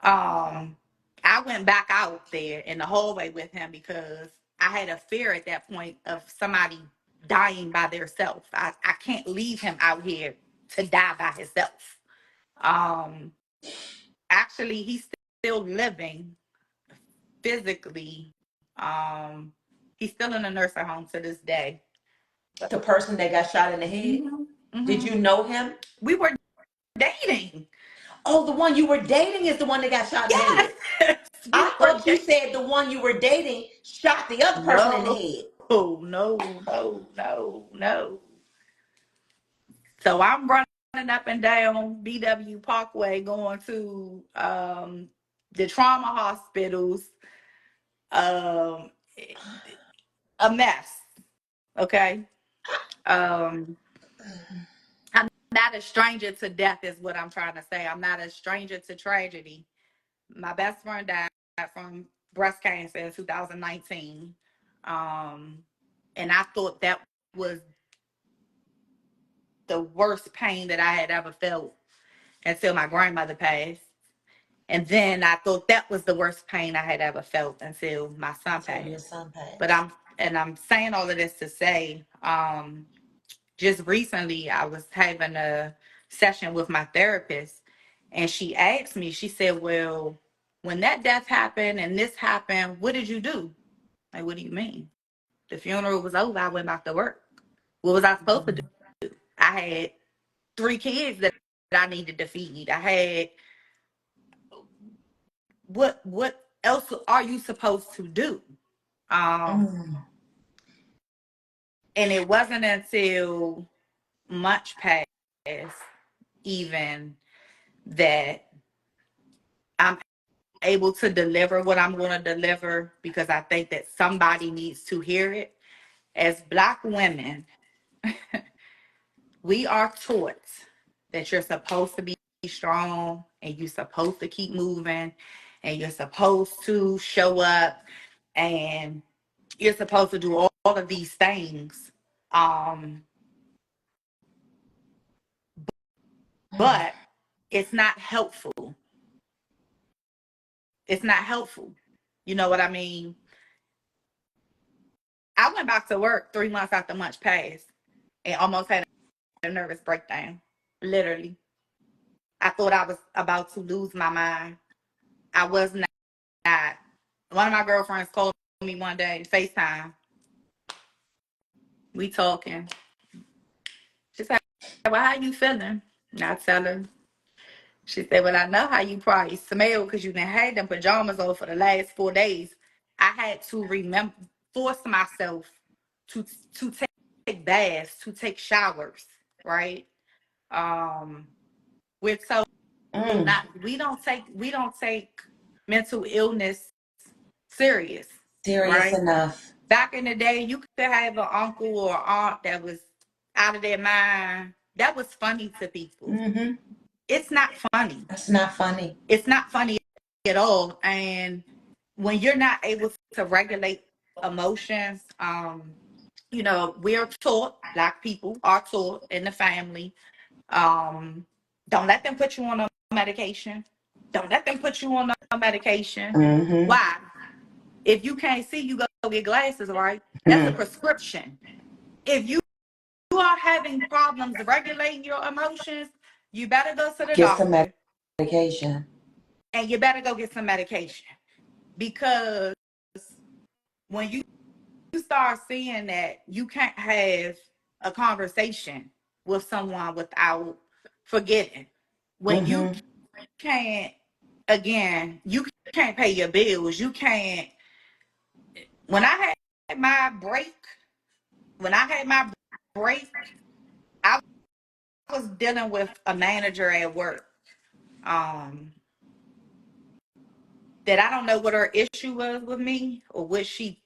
I went back out there in the hallway with him because I had a fear at that point of somebody dying by themselves. I can't leave him out here to die by himself. Um, Actually, he's still living physically. Um, he's still in a nursing home to this day. The person that got shot in the head. Did you know him? We were dating. Oh, the one you were dating is the one that got shot in the Yes, head. we I were thought you dating. said the one you were dating shot the other person in the No, head. no. So I'm running up and down BW Parkway going to the trauma hospitals. Um, a mess. Okay. Um, I'm not a stranger to death, is what I'm trying to say. I'm not a stranger to tragedy. My best friend died from breast cancer in 2019. And I thought that was the worst pain that I had ever felt until my grandmother passed. And then I thought that was the worst pain I had ever felt until my son So your passed. son But passed. I'm saying all of this to say, just recently I was having a session with my therapist, and she asked me, she said, well, when that death happened and this happened, what did you do? Like, what do you mean? The funeral was over, I went back to work. What was I supposed to do? I had 3 kids that I needed to feed. I had what else are you supposed to do? Mm. And it wasn't until much past even that I'm able to deliver what I'm going to deliver, because I think that somebody needs to hear it. As Black women, we are taught that you're supposed to be strong, and you're supposed to keep moving, and you're supposed to show up, and you're supposed to do all of these things. Um, but it's not helpful. It's not helpful. You know what I mean? I went back to work 3 months after much passed and almost had a nervous breakdown. Literally. I thought I was about to lose my mind. I was not. One of my girlfriends called me one day, FaceTime. We talking. She said, well, how you feeling? And I tell her. She said, well, I know how you probably smell because you done had them pajamas on for the last 4 days. I had to force myself to to take baths, to take showers, right? Um, we're so Mm. not we don't take mental illness serious, Serious right? enough. Back in the day, you could have an uncle or aunt that was out of their mind. That was funny to people. Mm-hmm. It's not funny. That's not funny. It's not funny at all. And when you're not able to regulate emotions. You know, we're taught, Black people are taught in the family, don't let them put you on a medication. Don't let them put you on a medication. Mm-hmm. Why? If you can't see, you go get glasses, right? That's a Mm. prescription. If you are having problems regulating your emotions, you better go to the Get some doctor medication. and you better go get some medication. Because when you start seeing that you can't have a conversation with someone without forgetting, when you Mm-hmm. can't, again, you can't pay your bills, you can't. When I had my break, when I had my break, I was dealing with a manager at work. Um, that I don't know what her issue was with me or what she,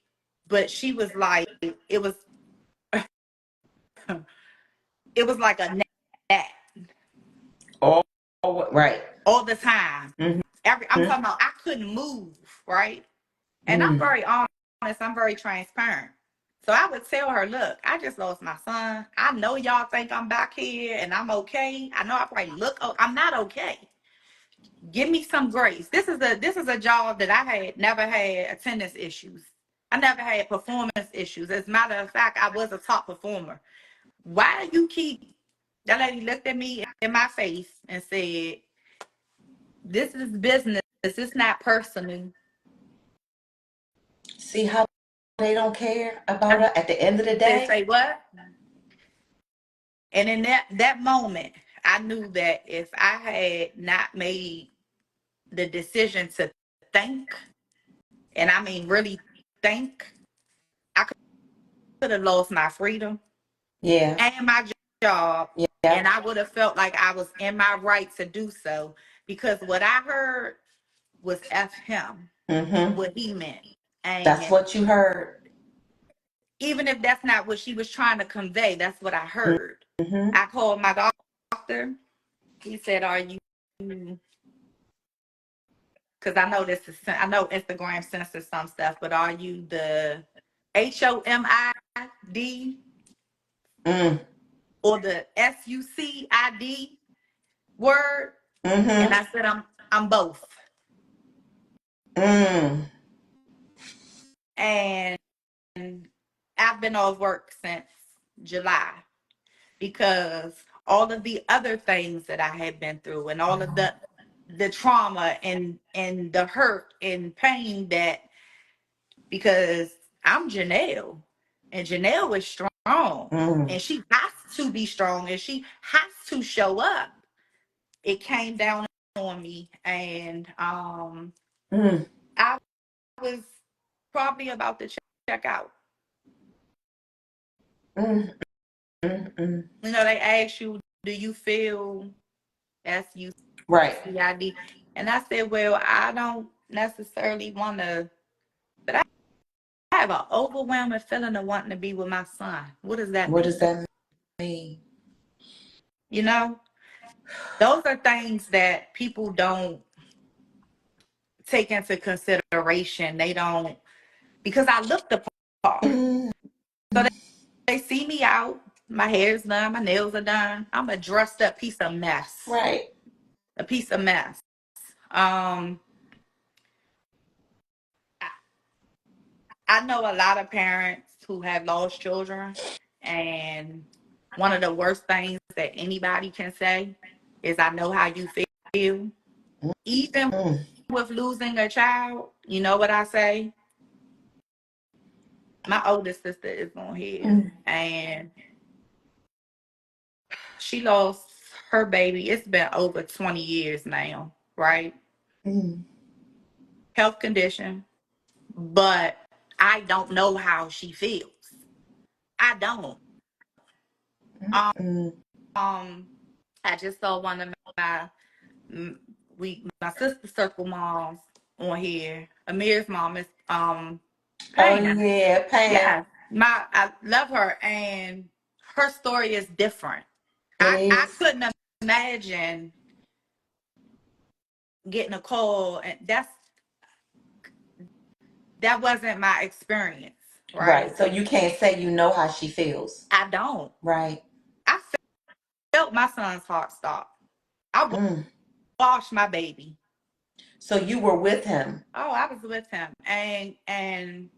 but she was like, it was like a gnat All right. all the time. I'm Mm-hmm. talking about I couldn't move, right? And I'm Mm. very honest, I'm very transparent. So I would tell her, look, I just lost my son. I know y'all think I'm back here and I'm okay. I know I probably look, oh, I'm not okay. Give me some grace. This is a job that I had never had attendance issues. I never had performance issues. As a matter of fact, I was a top performer. Why do you keep, that lady looked at me in my face and said, this is business. It's not personal. See how they don't care about I her at the end of the said, day? say what? And in that moment, I knew that if I had not made the decision to think, and I mean really think, I could have lost my freedom Yeah. and my job, Yeah. and I would have felt like I was in my right to do so, because what I heard was F him, Mm-hmm. what he meant. That's And what you heard. even if that's not what she was trying to convey, that's what I heard. Mm-hmm. I called my doctor. He said, are you, because I know I know Instagram censors some stuff, but are you the HOMID Mm. or the SUCID word? And Mm-hmm. I said, I'm both. Mm. And I've been off work since July because all of the other things that I had been through and all of the trauma and the hurt and pain, that because I'm Janell and Janell is strong Mm. and she has to be strong and she has to show up. It came down on me, and Mm. I was probably about to check out. Mm. Mm. Mm. You know, they ask you, do you feel Right. SUCID? And I said, well, I don't necessarily want to, but I have an overwhelming feeling of wanting to be with my son. What does that What does mean? that mean? You know, those are things that people don't take into consideration. They don't, because I look the part. Mm. So they see me out, my hair's done, my nails are done. I'm a dressed up piece of mess. Right. A piece of mess. Um, I know a lot of parents who have lost children, and one of the worst things that anybody can say is, I know how you feel. Even Mm. with losing a child, you know what I say? My oldest sister is on here, Mm. and she lost her baby. It's been over 20 years now, right? Mm. Health condition, but I don't know how she feels. I don't. Mm. Um, I just saw one of my my sister circle moms on here. Amir's mom is Oh Pam. yeah, Pam. Yeah, I love her, and her story is different. It I is. couldn't imagine getting a call, and that wasn't my experience, Right. right? So you can't say you know how she feels. I don't. Right. I felt my son's heart stop. I Mm. washed my baby. So you were with him. Oh, I was with him, and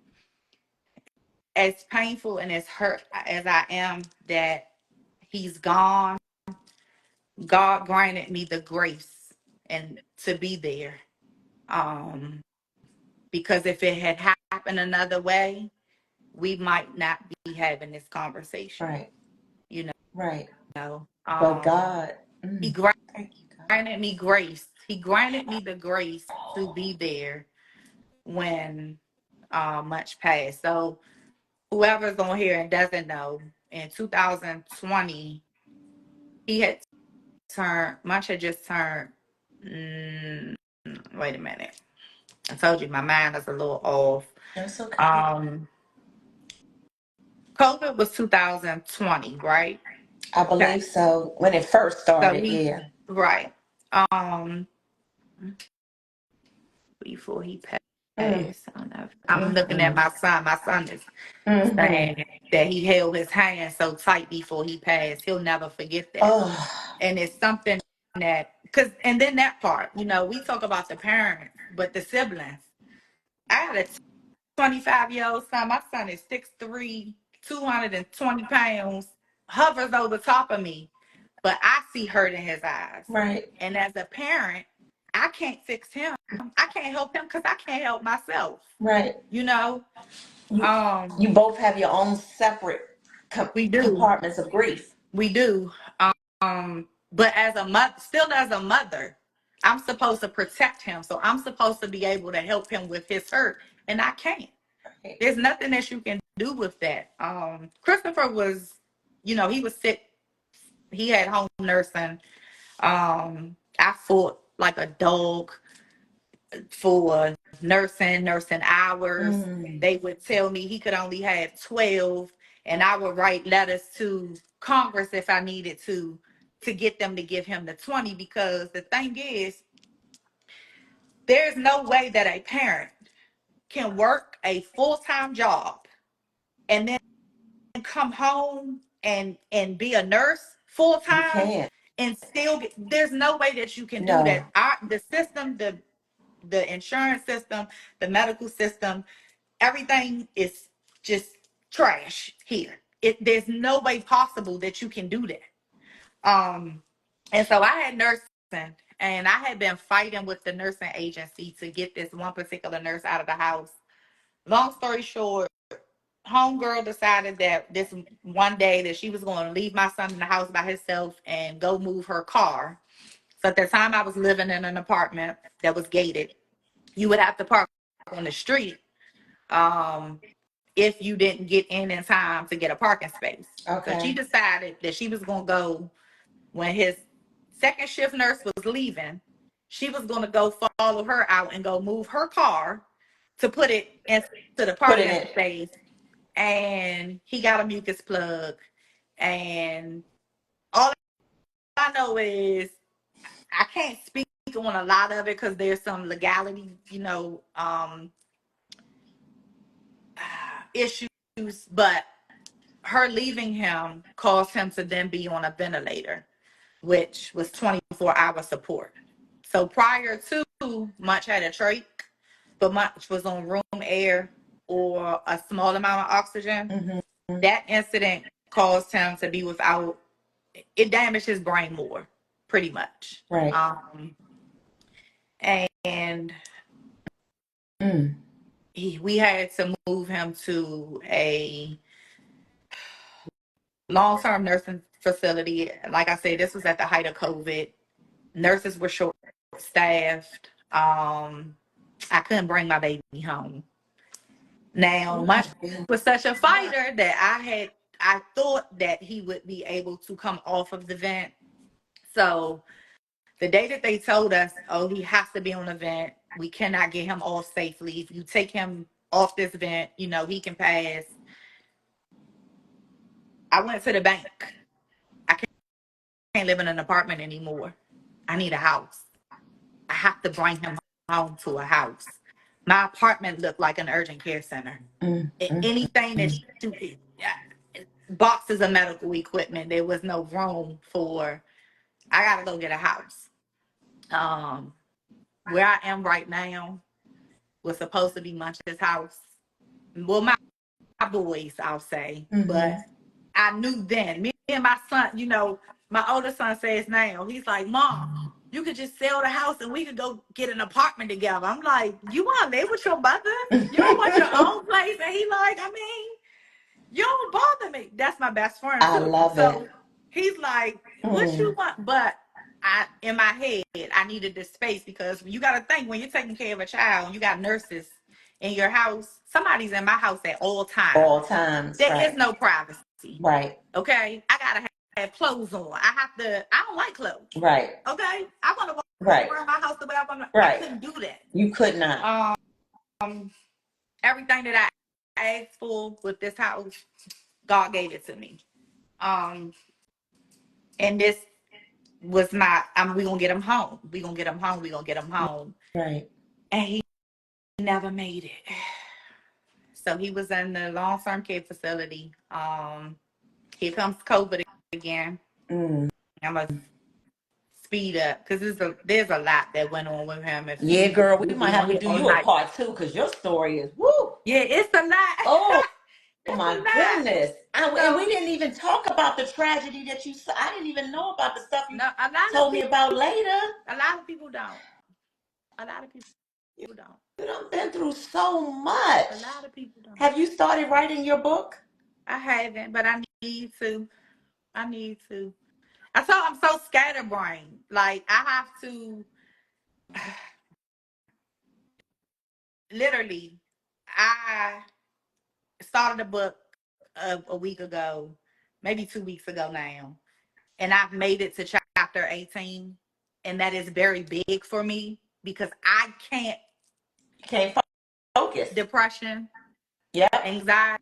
as painful and as hurt as I am that he's gone, God granted me the grace and to be there. Um, because if it had happened another way, we might not be having this conversation. Right. You Right. know, But God. He Mm. Thank you, God. granted me grace. He granted me the grace to Oh. be there when much passed. So whoever's on here and doesn't know, in 2020, he had Munch had just turned, mm, wait a minute. I told you my mind is a little off. That's okay. Um, COVID was 2020, right? I Okay. believe so. When it first So started, yeah. right. Um, before he passed, Mm. I don't know. I'm looking at Mm-hmm. my son. My son is Mm-hmm. saying that he held his hand so tight before he passed. He'll never forget that. Oh. And it's something that, because, and then that part, we talk about the parents, but the siblings. I had a 25-year-old son. My son is 6'3", 220 pounds, hovers over top of me, but I see hurt in his eyes. Right. And as a parent, I can't fix him. I can't help him because I can't help myself. Right. You know, You um, you both have your own separate we do, compartments of grief. we do. But as a mother, still as a mother, I'm supposed to protect him. So I'm supposed to be able to help him with his hurt, and I can't. Right. There's nothing that you can do with that. Christopher was, he was sick. He had home nursing. I fought like a dog for nursing hours. Mm. They would tell me he could only have 12, and I would write letters to Congress if I needed to get them to give him the 20, because the thing is, there's no way that a parent can work a full-time job and then come home and be a nurse You full-time can't. and still there's no way that you can do No. that. The system, the insurance system, the medical system, everything is just trash here. There's no way possible that you can do that. And so I had nursing, and I had been fighting with the nursing agency to get this one particular nurse out of the house. Long story short, homegirl decided that this one day that she was going to leave my son in the house by himself and go move her car. So at the time I was living in an apartment that was gated. You would have to park on the street um, if you didn't get in time to get a parking space. So she Okay. decided that she was going to go when his second shift nurse was leaving. She was going to go follow her out and go move her car to put it into the Put it parking in. space. And he got a mucus plug. And all I know is I can't speak on a lot of it because there's some legality, issues, but her leaving him caused him to then be on a ventilator, which was 24-hour support. So prior to, Munch had a trach, but Munch was on room air or a small amount of oxygen. Mm-hmm. That incident caused him to be without, it damaged his brain more, pretty much. Right. And Mm. we had to move him to a long-term nursing facility. Like I said, this was at the height of COVID. Nurses were short-staffed. I couldn't bring my baby home. Now, Munch Okay. was such a fighter that I thought that he would be able to come off of the vent. So the day that they told us, oh, he has to be on the vent, we cannot get him off safely. If you take him off this vent, he can pass. I went to the bank. I can't live in an apartment anymore. I need a house. I have to bring him home to a house. My apartment looked like an urgent care center. Anything that you boxes of medical equipment, there was no room for. I gotta go get a house. Um, where I am right now was supposed to be Munch's house. Well, my boys, I'll say, but I knew then. Me and my son, my older son says now, he's like, Mom, you could just sell the house and we could go get an apartment together. I'm like, you want to live with your mother? You don't want your own place? And he like, I mean, you don't bother me. That's my best friend I too. love it. So he's like, what you want? But in my head, I needed this space because you got to think when you're taking care of a child, you got nurses in your house. Somebody's in my house at all times. All times, There right. is no privacy. Right. Okay, I gotta have clothes on. I don't like clothes. Right. Okay, I want to walk Right. around my house the way I want to. I Right. couldn't do that. You could not. Everything that I asked for with this house, God gave it to me. And this was not. We gonna get him home. We gonna get him home. We gonna get him home. Right. And he never made it. So he was in the long-term care facility. Here comes COVID again. I'm gonna speed up because there's a lot that went on with him. Yeah, girl, we might We have on to here do all you a night. part 2 because your story is woo. Yeah, it's a lot. Oh It's a my lot. goodness. And we So didn't even talk about the tragedy that you saw. I didn't even know about the stuff you no, a lot of told me people, about later. a lot of people don't. A lot of people don't. You done been through so much. A lot of people don't. Have you started writing your book? I haven't, but I need to. I need to. I'm so scatterbrained. Like I have to. Literally, I started a book a week ago, maybe 2 weeks ago now, and I've made it to chapter 18, and that is very big for me because I can't. You can't focus. Depression, Yep. anxiety.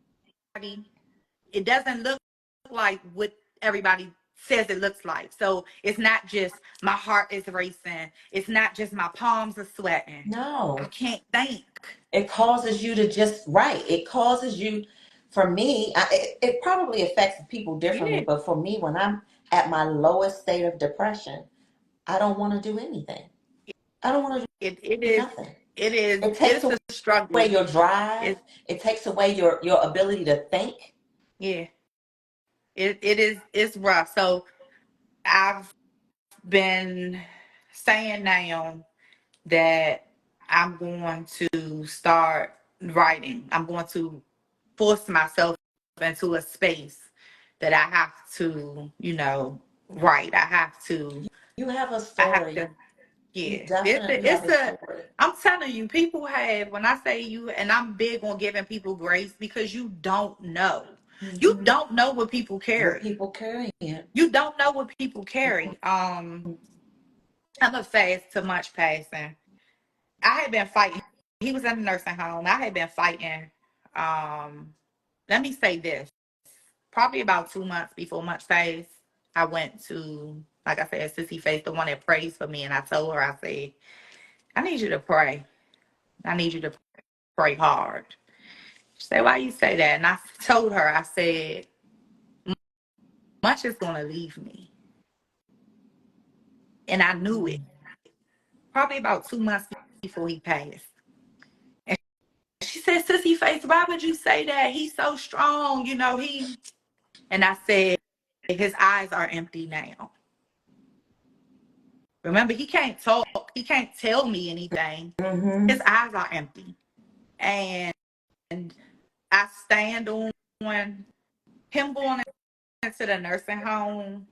It doesn't look like what everybody says it looks like. So it's not just my heart is racing. It's not just my palms are sweating. No. I can't think. It causes you to just write. It causes you, for me, it probably affects people differently, Yeah. but for me, when I'm at my lowest state of depression, I don't want to do anything. I don't want to do nothing. It takes It's away a struggle. your drive. It takes away your ability to think. Yeah. It's rough. So I've been saying now that I'm going to start writing. I'm going to force myself into a space that I have to, write. You have a I have story. to, You yeah. definitely have a story. I'm telling you, people have, when I say you, and I'm big on giving people grace because you don't know. You don't know what people carry. What people carry. You don't know what people carry. I'm a fast to much passing. I had been fighting. He was in the nursing home. I had been fighting. Let me say this. Probably about 2 months before much passed, I went to, like I said, Sissy Face, the one that prays for me, and I told her, I said, I need you to pray. I need you to pray hard. She said, why you say that? And I told her, I said, Much is going to leave me. And I knew it. Probably about 2 months before he passed. And she said, Sissy Face, why would you say that? He's so strong. And I said, his eyes are empty now. Remember, he can't talk. He can't tell me anything. His eyes are empty. And I stand on him going into the nursing home.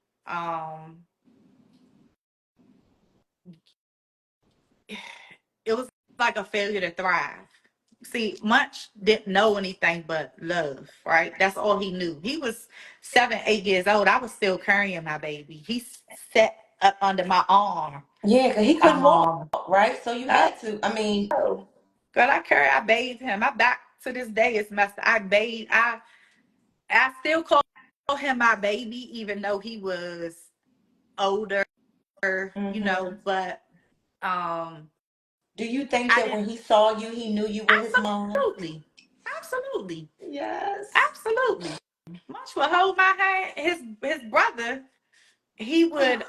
It was like a failure to thrive. See, Munch didn't know anything but love, right? That's all he knew. He was 7, 8 years old. I was still carrying my baby. He sat up under my arm. Yeah, because he couldn't walk, right? So you had to, girl, I bathed him. My back to this day is messed up. I still call him my baby, even though he was older, but Do you think I that didn't. when he saw you, he knew you were his mom? Absolutely, absolutely, Yes. absolutely. Munch would hold my hand. His brother, he would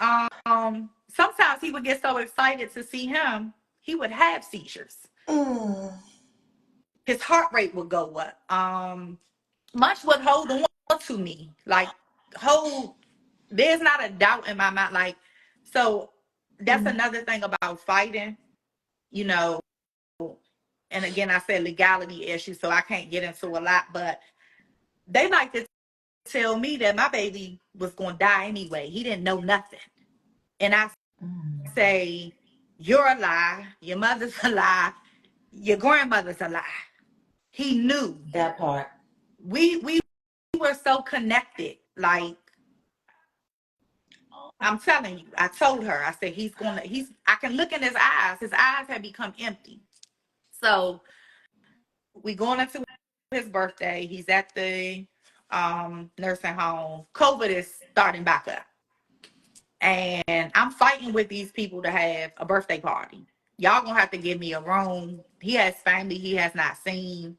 sometimes he would get so excited to see him, he would have seizures. Mm. His heart rate would go up. Munch would hold on to me, like hold. There's not a doubt in my mind. Like, so that's another thing about fighting, you know. And again, I said legality issues, so I can't get into a lot, but they like to tell me that my baby was going to die anyway. He didn't know nothing. And I say, you're a lie. Your mother's a lie. Your grandmother's a lie. He knew. That part. We were so connected. Like, I'm telling you, I told her, I said, I can look in his eyes. His eyes had become empty. So we going into his birthday. He's at the nursing home. COVID is starting back up. And I'm fighting with these people to have a birthday party. Y'all gonna have to give me a room. He has family he has not seen.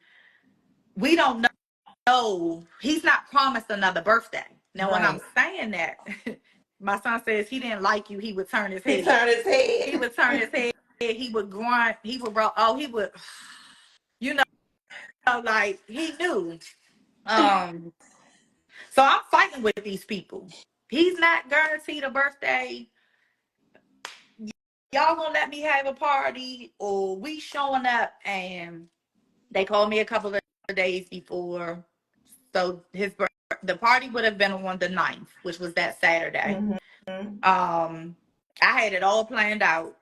We don't know. He's not promised another birthday. Now, when I'm Right. saying that, my son says he didn't like you. He would turn his He head. turned his He head. would turn his head. He would grunt. He would roll. Oh, he would, you know, like he knew. Um, so I'm fighting with these people. He's not guaranteed a birthday. Y'all gonna let me have a party, or we showing up? And they called me a couple of days before. So the party would have been on the 9th, which was that Saturday. Mm-hmm. I had it all planned out.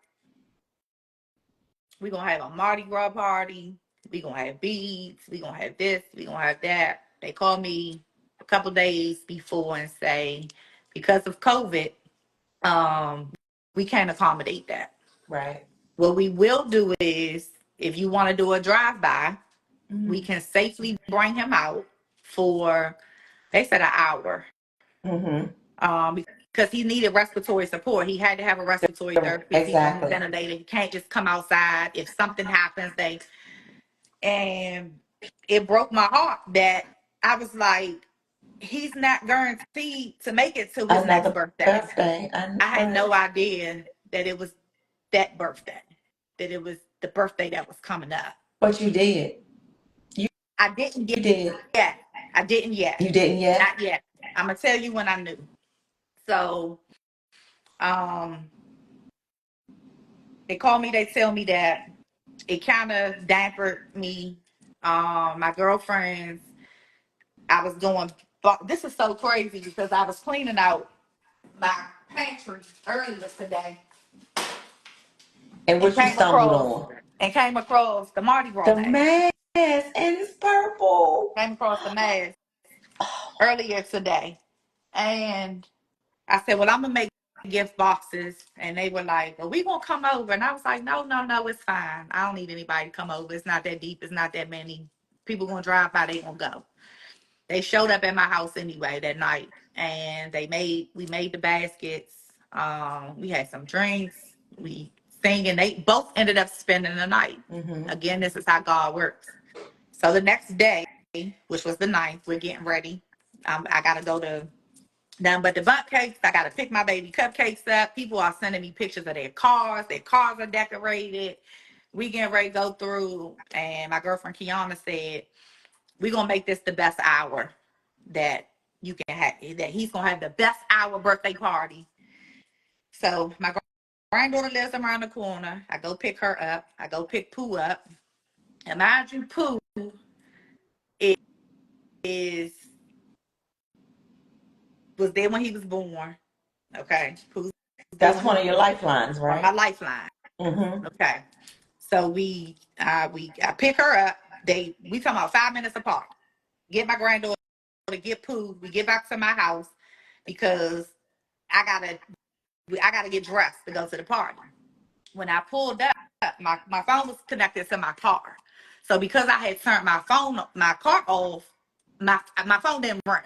We're gonna have a Mardi Gras party. We're gonna have beads. We're gonna have this. We're gonna have that. They called me a couple days before and say, because of COVID, we can't accommodate that. Right. What we will do is, if you want to do a drive-by, we can safely bring him out for, they said, an hour. Because he needed respiratory support. He had to have a respiratory therapy. He's on the Exactly. ventilator. He can't just come outside. If something happens, and it broke my heart that I was like, he's not guaranteed to make it to his next Another birthday. birthday. I had Right. no idea that it was that birthday, that it was the birthday that was coming up. But you did. You, I didn't you get did. yet. I didn't yet. You didn't yet? Not yet. I'm gonna tell you when I knew. So um they call me, they tell me that it kind of dampened me. My girlfriends, I was doing, this is so crazy because I was cleaning out my pantry earlier today And and what you came stumbled across on? the Mardi Gras The mask. mask. And it's purple. Came across the mask Oh, earlier today. And I said, well, I'm gonna make gift boxes. And they were like, well, we gonna come over. And I was like, no, no, no, it's fine. I don't need anybody to come over. It's not that deep. It's not that many people gonna drive by. They gonna go. They showed up at my house anyway that night, and we made the baskets. We had some drinks. We sang, and they both ended up spending the night. Again, this is how God works. So the next day, which was the 9th, we're getting ready. I gotta go to none but the bundt cakes. I gotta pick my baby cupcakes up. People are sending me pictures of their cars. Their cars are decorated. We getting ready to go through, and my girlfriend Kiana said, we're gonna make this the best hour that you can have, that he's gonna have the best hour birthday party. So my granddaughter lives around the corner. I go pick her up. I go pick Pooh up. And mind you, Pooh is was there when he was born. Okay. Pooh's there that's when he one was of your born. lifelines, On my right? lifeline. Mm-hmm. Okay. So I pick her up. We talking about 5 minutes apart. Get my granddaughter, get Pooh. We get back to my house because I gotta get dressed to go to the party. When I pulled up, my phone was connected to my car. So because I had turned my car off, my phone didn't ring.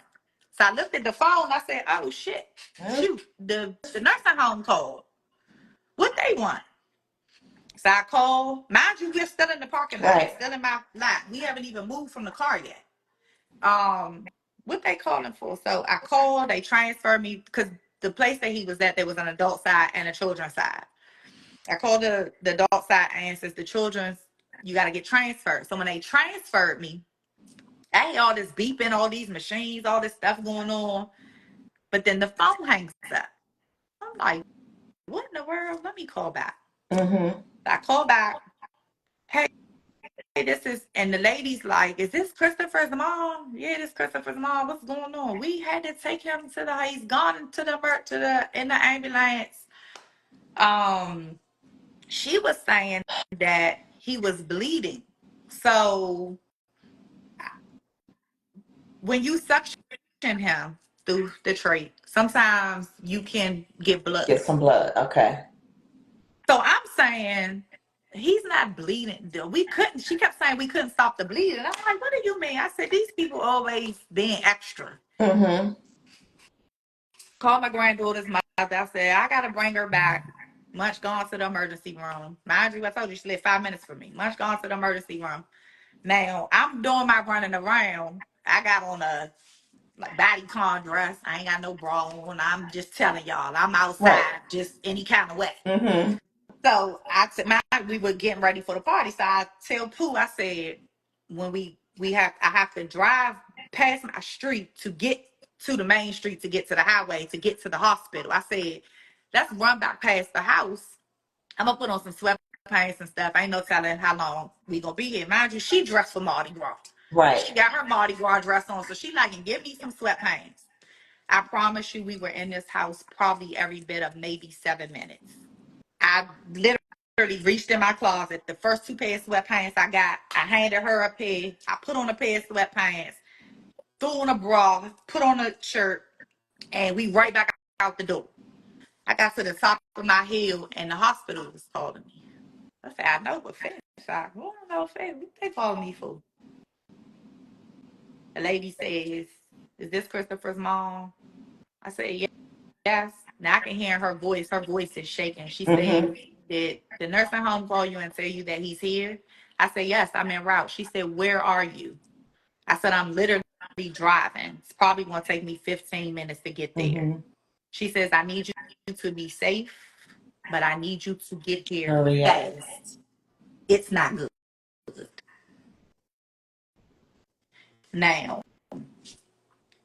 So I looked at the phone. I said, "Oh shit, shoot! The nursing home called. What they want?" So I call, mind you, we're still in the parking lot. He's Right. still in my lot. We haven't even moved from the car yet. What they calling for? So I called, they transferred me because the place that he was at, there was an adult side and a children's side. I called the adult side and says the children's, you got to get transferred. So when they transferred me, I had all this beeping, all these machines, all this stuff going on. But then the phone hangs up. I'm like, what in the world? Let me call back. Mm-hmm. I call back. Hey, this is, and the lady's like, is this Christopher's mom? Yeah, this Christopher's mom. What's going on? We had to take him to the, he's gone to in the ambulance. She was saying that he was bleeding. So when you suction him through the trach, sometimes you can get blood. Get some blood. Okay. So I'm saying he's not bleeding. We couldn't. She kept saying we couldn't stop the bleeding. I'm like, what do you mean? I said these people always being extra. Mm-hmm. Called my granddaughter's mother. I said I gotta bring her back. Munch gone to the emergency room. Mind you, I told you she lived 5 minutes from me. Munch gone to the emergency room. Now I'm doing my running around. I got on a like bodycon dress. I ain't got no bra on. I'm just telling y'all, I'm Right. outside just any kind of way. Mm-hmm. So I said, we were getting ready for the party. So I tell Pooh, I said, when I have to drive past my street to get to the main street to get to the highway to get to the hospital. I said, let's run back past the house. I'm gonna put on some sweatpants and stuff. Ain't no telling how long we gonna be here. Mind you, she dressed for Mardi Gras. Right. She got her Mardi Gras dress on, so she like, and give me some sweatpants. I promise you, we were in this house probably every bit of maybe 7 minutes. I literally reached in my closet. The first two pairs of sweatpants I got, I handed her a pair. I put on a pair of sweatpants, threw on a bra, put on a shirt, and we right back out the door. I got to the top of my hill, and the hospital was calling me. I said, I know what fed. I don't know fed. What they calling me for? The lady says, is this Christopher's mom? I said, yes. Now I can hear her voice. Her voice is shaking. She Mm-hmm. said, did the nursing home call you and tell you that he's here? I said, yes, I'm en route. She said, where are you? I said, I'm literally driving. It's probably going to take me 15 minutes to get there. Mm-hmm. She says, I need you to be safe, but I need you to get here Hurry up. fast. It's not good. Now,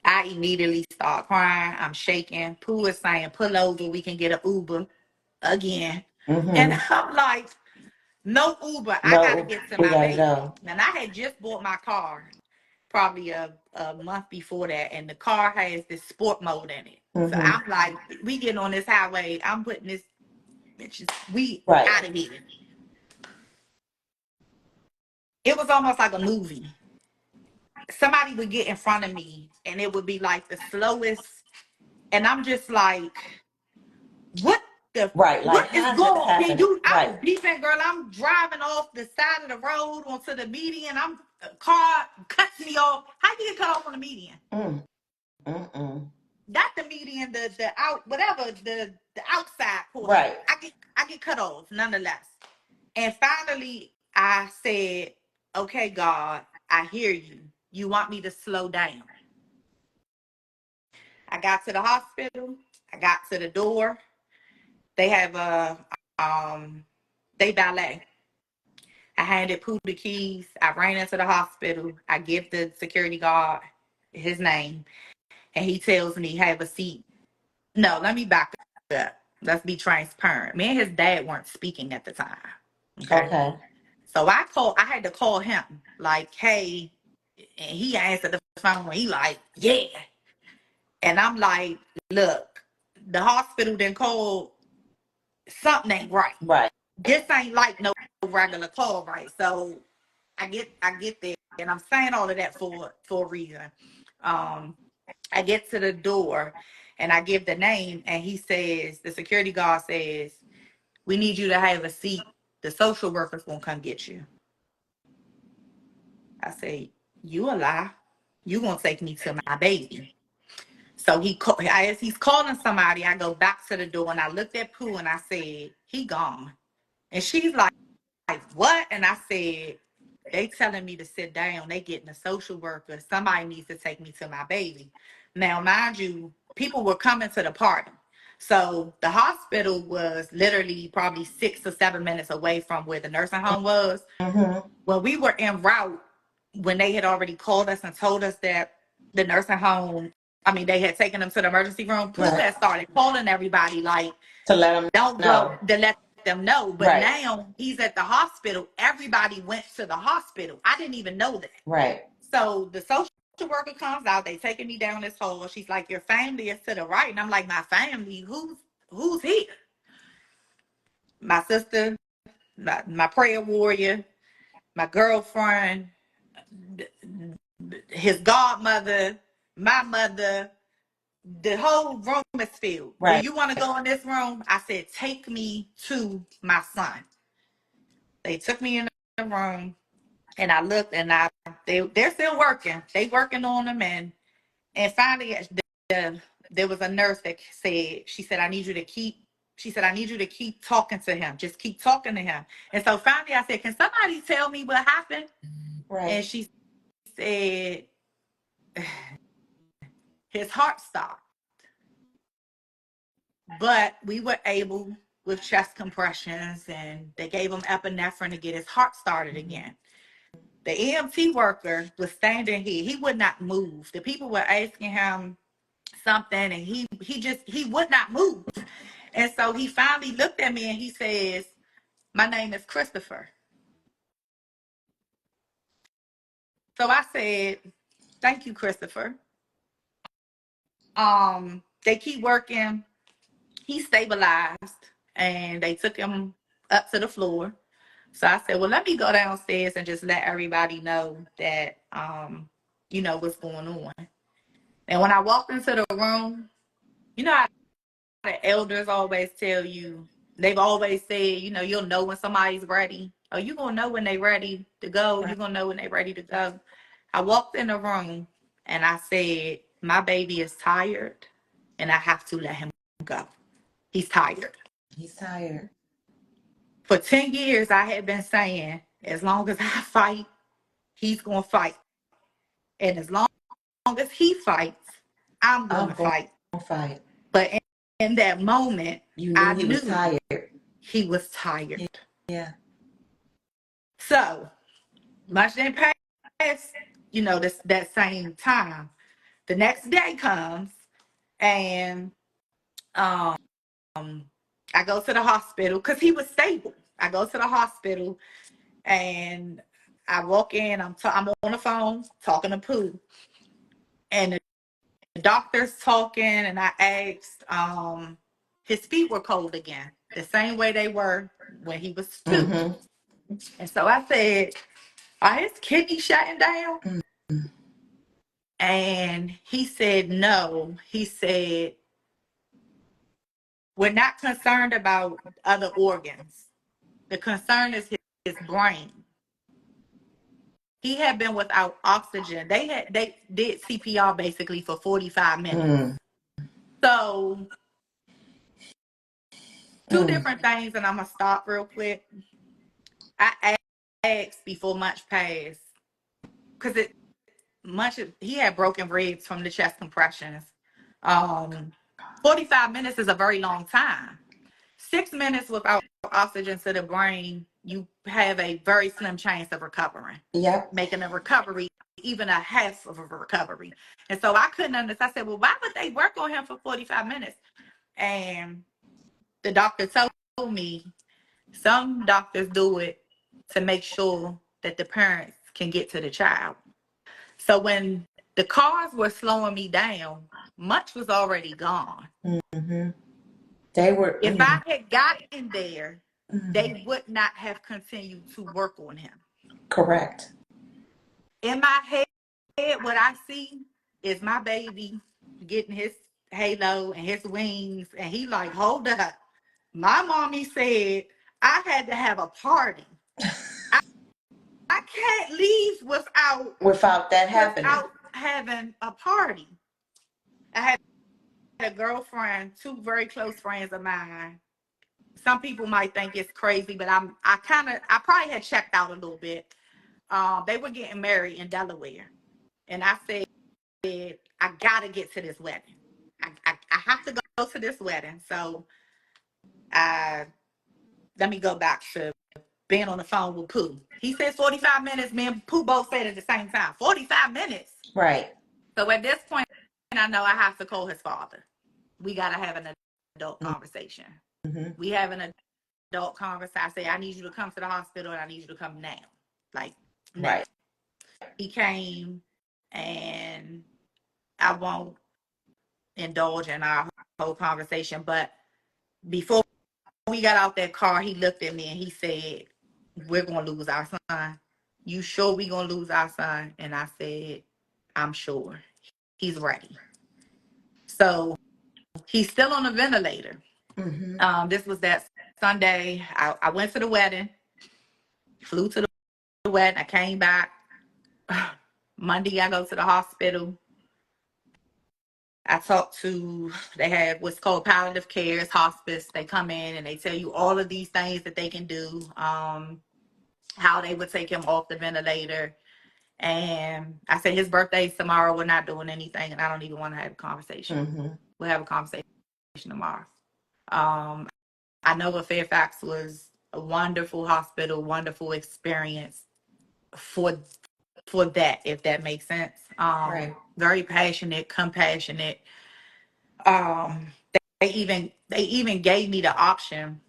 I immediately start crying. I'm shaking. Pooh is saying, pull over. We can get an Uber again. And Mm-hmm. I'm like, no Uber. I got to No, get to we my gotta baby. go. And I had just bought my car probably a month before that. And the car has this sport mode in it. So Mm-hmm. I'm like, we getting on this highway. I'm putting this, bitches, we Right. out of here. It was almost like a movie. Somebody would get in front of me and it would be like the slowest. And I'm just like, what Right. Like, what is how's going this on? Can happening? you? I Right. was beeping, girl. I'm driving off the side of the road onto the median. Car cuts me off. How you get cut off on the median? Mm. Mm-mm. Not the median, the out whatever the outside portion. Right. I get cut off nonetheless. And finally, I said, "Okay, God, I hear you. You want me to slow down." I got to the hospital. I got to the door. They have they ballet. I handed Pooh the keys. I ran into the hospital. I give the security guard his name, and he tells me, have a seat. No, let me back up. Let's be transparent. Me and his dad weren't speaking at the time. Okay. Okay. So I had to call him, like, hey, and he answered the phone. He like, yeah. And I'm like, look, the hospital then called, something ain't right. Right. This ain't like no regular call, right? So I get there, and I'm saying all of that for a reason. I get to the door, and I give the name, and he says, the security guard says, we need you to have a seat. The social worker's gonna come get you. I say, you a lie. You gonna take me to my baby. So as he's calling somebody, I go back to the door, and I looked at Pooh, and I said, he gone. And she's like, what? And I said, they telling me to sit down. They getting a social worker. Somebody needs to take me to my baby. Now, mind you, people were coming to the party. So the hospital was literally probably 6 or 7 minutes away from where the nursing home was. Mm-hmm. Well, we were en route when they had already called us and told us that the nursing home, I mean, they had taken them to the emergency room. Pooh Right. had started calling everybody like, To let them don't go, know. to let them know. But Right. now he's at the hospital. Everybody went to the hospital. I didn't even know that. Right. So the social worker comes out. They taking me down this hall. She's like, your family is to the right. And I'm like, my family? Who's here? My sister, my prayer warrior, my girlfriend, his godmother, my mother. The whole room is filled. Do Right. you want to go in this room? I said, take me to my son. They took me in the room, and I looked, and they're still working. They working on them, and finally, there was a nurse that said, she said, I need you to keep talking to him. Just keep talking to him. And so finally, I said, can somebody tell me what happened? Right. And she said, his heart stopped. But we were able, with chest compressions, and they gave him epinephrine to get his heart started again. The EMT worker was standing here. He would not move. The people were asking him something, and he would not move. And so he finally looked at me and he says, my name is Christopher. So I said, thank you, Christopher. They keep working. He stabilized, and they took him up to the floor. So I said, well, let me go downstairs and just let everybody know that, what's going on. And when I walked into the room, you know how the elders always tell you, they've always said, you'll know when somebody's ready. Or you're going to know when they're ready to go. You're going to know when they're ready to go. I walked in the room and I said, my baby is tired and I have to let him go. He's tired. He's tired. For 10 years, I had been saying, as long as I fight, he's going to fight. And as long as he fights, I'm going I'm to going fight. to fight. But in that moment, You knew I he was knew tired. he was tired. Yeah. So much didn't pass, that same time. The next day comes, and I go to the hospital because he was stable. I go to the hospital, and I walk in. I'm on the phone talking to Pooh, and the doctor's talking, and I asked, his feet were cold again, the same way they were when he was 2. Mm-hmm. And so I said, are his kidneys shutting down? Mm-hmm. And he said, no. He said, we're not concerned about other organs. The concern is his brain. He had been without oxygen. They did CPR basically for 45 minutes. Mm. So two Mm. different things, and I'm gonna stop real quick. I asked before much passed, because he had broken ribs from the chest compressions. 45 minutes is a very long time. 6 minutes without oxygen to the brain, you have a very slim chance of recovering. Yep. Making a recovery, even a half of a recovery. And so I couldn't understand. I said, well, why would they work on him for 45 minutes? And the doctor told me some doctors do it to make sure that the parents can get to the child. So when the cars were slowing me down, much was already gone. Mm-hmm. They were. If I had gotten there, Mm-hmm. they would not have continued to work on him. Correct. In my head, what I see is my baby getting his halo and his wings, and he like, hold up. My mommy said I had to have a party. I can't leave Without that happening. without having a party. I had a girlfriend, 2 very close friends of mine, some people might think it's crazy, but I probably had checked out a little bit. They were getting married in Delaware, and I said, I gotta get to this wedding. I have to go to this wedding. So I let me go back to being on the phone with Pooh. He says 45 minutes. Me and Pooh both said at the same time, 45 minutes. Right. So at this point, I know I have to call his father. We got to have an adult conversation. Mm-hmm. We have an adult conversation. I say, I need you to come to the hospital and I need you to come now. Like, now. Right. He came, and I won't indulge in our whole conversation, but before we got out that car, he looked at me and he said, we're going to lose our son. You sure we going to lose our son? And I said, I'm sure. He's ready. So he's still on the ventilator. Mm-hmm. This was that Sunday. I went to the wedding, flew to the wedding. I came back. Monday, I go to the hospital. I talked to, they have what's called palliative care, it's hospice. They come in and they tell you all of these things that they can do, how they would take him off the ventilator. And I said, his birthday's tomorrow. We're not doing anything. And I don't even want to have a conversation. Mm-hmm. We'll have a conversation tomorrow. I know that Fairfax was a wonderful hospital, wonderful experience for that, if that makes sense. Right. Very passionate, compassionate. Um, they even gave me the option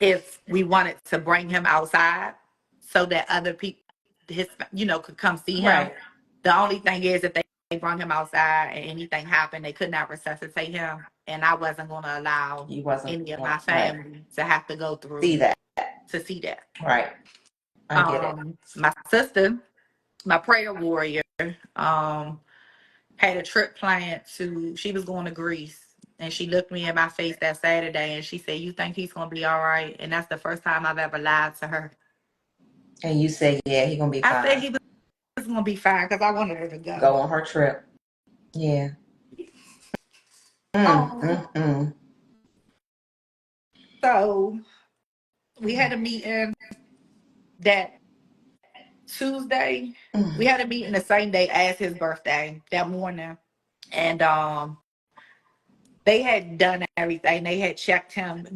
if we wanted to bring him outside so that other people, could come see him. Right. The only thing is, if they brought him outside and anything happened, they could not resuscitate him, and I wasn't going to allow any of my family to have to go through see that. Right. I get it. My sister, my prayer warrior, had a trip planned she was going to Greece. And she looked me in my face that Saturday and she said, you think he's going to be all right? And that's the first time I've ever lied to her. And you said, yeah, he's going to be fine. I said he was going to be fine because I wanted her to go. Go on her trip. Yeah. So we had a meeting that Tuesday. We had a meeting the same day as his birthday, that morning. And they had done everything. They had checked him.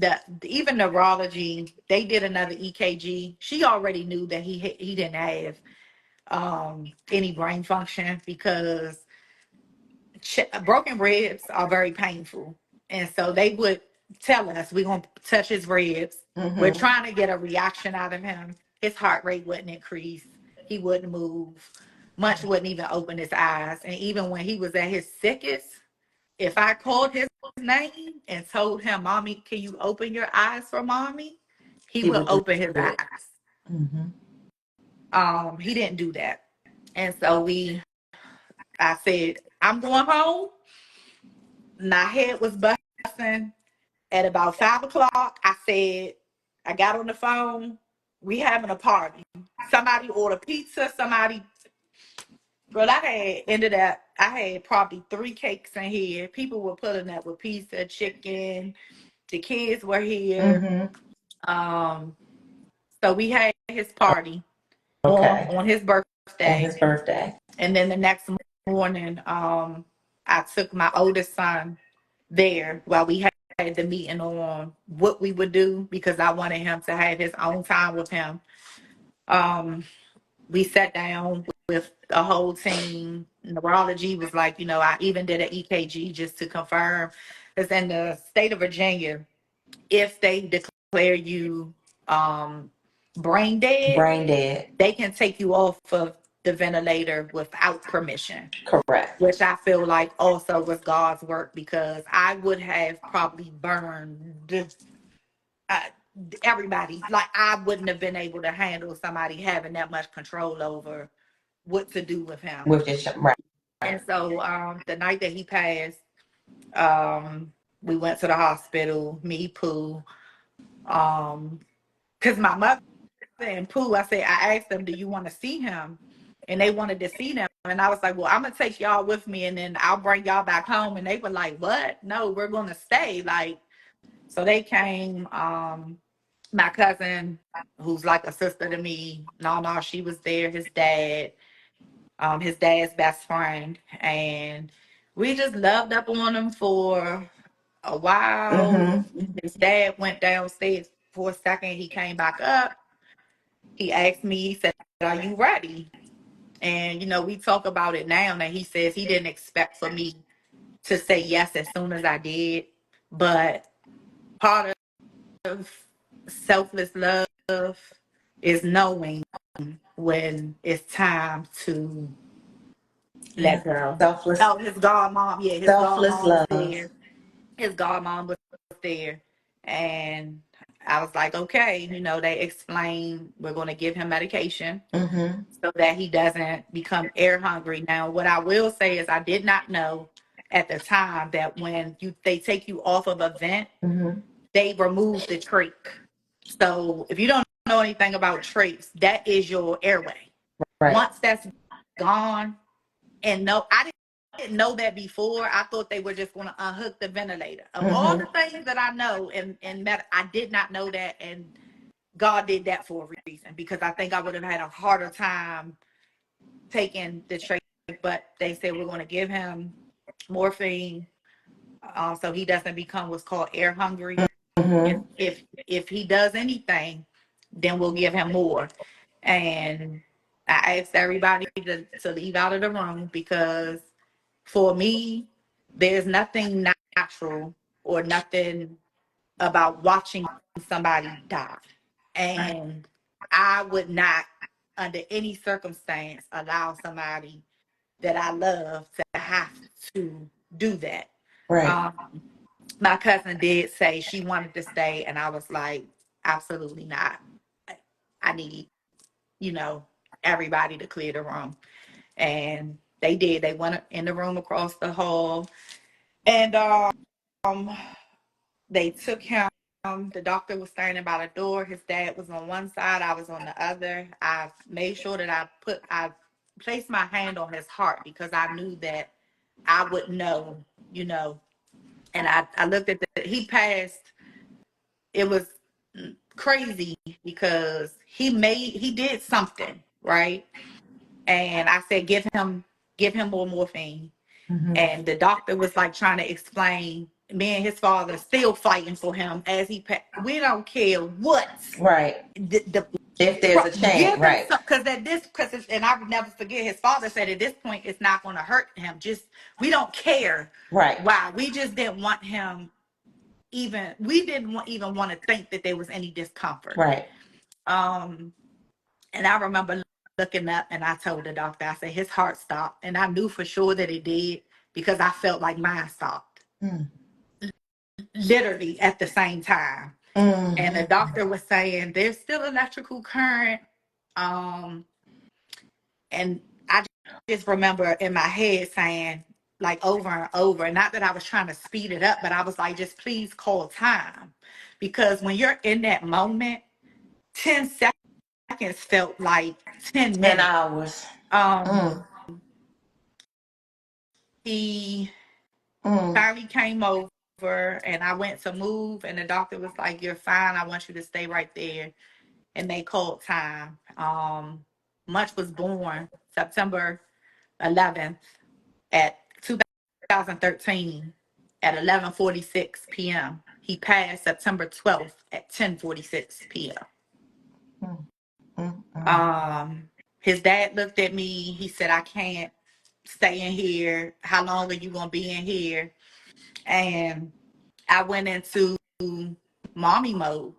Even neurology, they did another EKG. She already knew that he didn't have any brain function because broken ribs are very painful. And so they would tell us, we're going to touch his ribs. Mm-hmm. We're trying to get a reaction out of him. His heart rate wouldn't increase. He wouldn't move. Much wouldn't even open his eyes. And even when he was at his sickest, if I called his name and told him, Mommy, can you open your eyes for Mommy? He would open his eyes. Mm-hmm. He didn't do that. And so I said, I'm going home. My head was busting. At about 5 o'clock, I said, I got on the phone. We having a party. Somebody ordered pizza. Well, I had probably 3 cakes in here. People were putting up with pizza, chicken. The kids were here. Mm-hmm. So we had his party on his birthday. And then the next morning, I took my oldest son there while we had the meeting on what we would do because I wanted him to have his own time with him. We sat down with the whole team. Neurology was like, I even did an EKG just to confirm. Because in the state of Virginia, if they declare you brain dead, they can take you off of the ventilator without permission. Correct. Which I feel like also was God's work because I would have probably burned everybody. Like I wouldn't have been able to handle somebody having that much control over what to do with him. Right. And so the night that he passed, we went to the hospital, me, Pooh, because my mother and Pooh, I asked them, do you want to see him? And they wanted to see them. And I was like, well, I'm going to take y'all with me and then I'll bring y'all back home. And they were like, what? No, we're going to stay. So they came. My cousin, who's like a sister to me, no, she was there. His dad's best friend, and we just loved up on him for a while. His dad went downstairs for a second. He came back up. He asked me, he said, "Are you ready?" And we talk about it now, and he says he didn't expect for me to say yes as soon as I did. But part of selfless love is knowing when it's time to Yeah. let go. Selfless, Oh, his godmom, yeah, his selfless godmom was love. there. His godmom was there. And I was like, okay, they explained we're going to give him medication so that he doesn't become air hungry. Now, what I will say is I did not know at the time that when they take you off of a vent, they remove the trach. So if you don't know anything about trachs, that is your airway. Right. Once that's gone, and no, I didn't know that before. I thought they were just going to unhook the ventilator. Of all the things that I know in I did not know that, and God did that for a reason, because I think I would have had a harder time taking the trach. But they said we're going to give him morphine, so he doesn't become what's called air hungry. If he does anything, then we'll give him more. And I asked everybody to leave out of the room, because for me, there's nothing natural or nothing about watching somebody die. And I would not, under any circumstance, allow somebody that I love to have to do that. Right. Um, my cousin did say she wanted to stay, and I was like, absolutely not. I need, you know, everybody to clear the room. And they did. They went in the room across the hall, and they took him. The doctor was standing by the door. His dad was on one side, I was on the other. I made sure that I placed my hand on his heart, because I knew that I would know, And I looked at he passed. It was crazy, because he did something, right? And I said, give him more morphine. And the doctor was like trying to explain, me and his father still fighting for him as we don't care what Right. the If there's a chance, give him right. some, and I would never forget, his father said at this point it's not going to hurt him. Just, we don't care. Right. Why? We just didn't want him, we didn't even want to think that there was any discomfort. Right. And I remember looking up, and I told the doctor, I said, his heart stopped. And I knew for sure that it did, because I felt like mine stopped. Literally at the same time. And the doctor was saying, there's still electrical current. And I just remember in my head saying, like, over and over, not that I was trying to speed it up, but I was like, just please call time. Because when you're in that moment, 10 seconds felt like 10 10 minutes. hours. He finally came over, and I went to move, and the doctor was like, you're fine. I want you to stay right there. And they called time. Munch was born September 11th at 2013 at 11:46 p.m. He passed September 12th at 10:46 p.m. His dad looked at me. He said, I can't stay in here. How long are you going to be in here? And I went into mommy mode.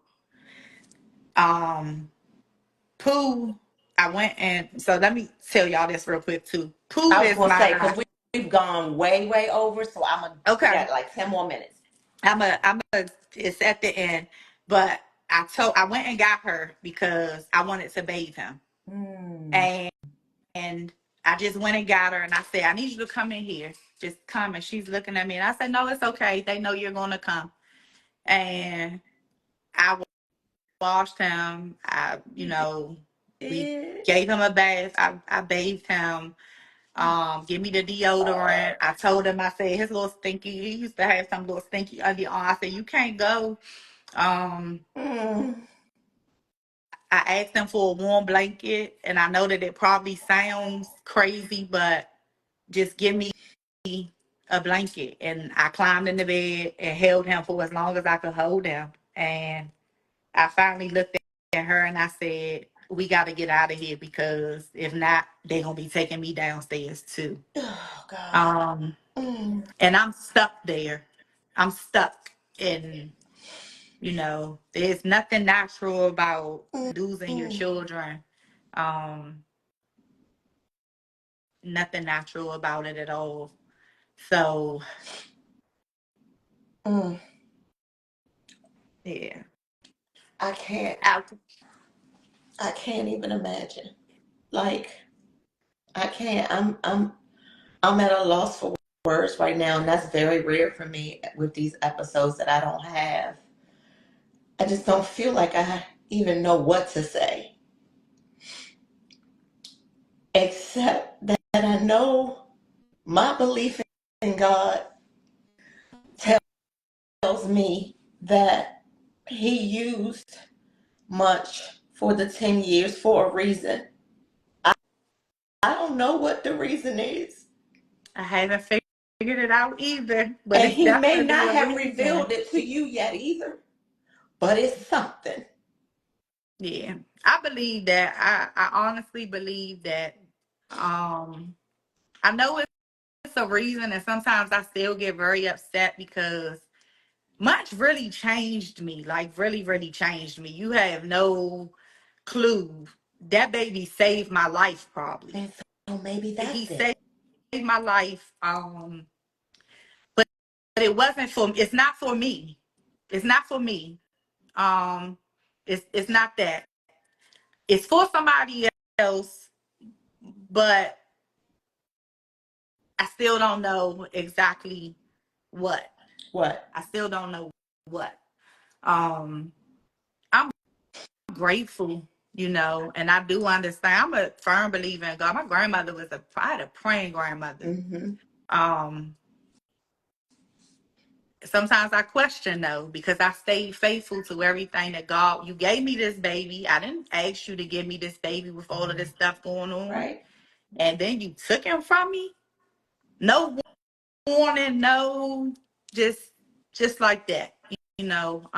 Pooh, I went and, so let me tell y'all this real quick too. Pooh I was is going to say, my, because we've gone way, way over, so we okay. got like 10 more minutes. It's at the end, but I went and got her because I wanted to bathe him. And I just went and got her, and I said, I need you to come in here. Just come. And she's looking at me, and I said, no, it's okay. They know you're going to come. And I washed him. We gave him a bath. I bathed him. Give me the deodorant. I told him, I said, his little stinky, he used to have some little stinky underarm. I said, you can't go. I asked him for a warm blanket, and I know that it probably sounds crazy, but just give me a blanket. And I climbed in the bed and held him for as long as I could hold him. And I finally looked at her and I said, we got to get out of here, because if not, they're going to be taking me downstairs too. Oh, God. And I'm stuck there. I'm stuck. And, there's nothing natural about losing your children. Nothing natural about it at all. So, yeah. I can't. I, I can't even imagine. Like, I can't. I'm at a loss for words right now, and that's very rare for me with these episodes that I don't have. I just don't feel like I even know what to say, except that I know my belief in God tells me that He used much for the 10 years for a reason. I don't know what the reason is. I haven't figured it out either, but And it's He may definitely not a have reason. revealed it to you yet either, but it's something. Yeah. I believe that. I honestly believe that. I know it's a reason, and sometimes I still get very upset because much really changed me. Like, really, really changed me. You have no clue. That baby saved my life, probably. And so maybe He that's it. saved my life. But it wasn't for. It's not for me. It's not for me. Um, it's not that. It's for somebody else, but I still don't know exactly what. What? I still don't know what. Um, I'm grateful, and I do understand. I'm a firm believer in God. My grandmother I had a praying grandmother. Mm-hmm. Um, Sometimes I question though, because I stayed faithful to everything that God, you gave me this baby. I didn't ask you to give me this baby with all of this stuff going on. Right? And then you took him from me. No warning, no, just just like that. You know.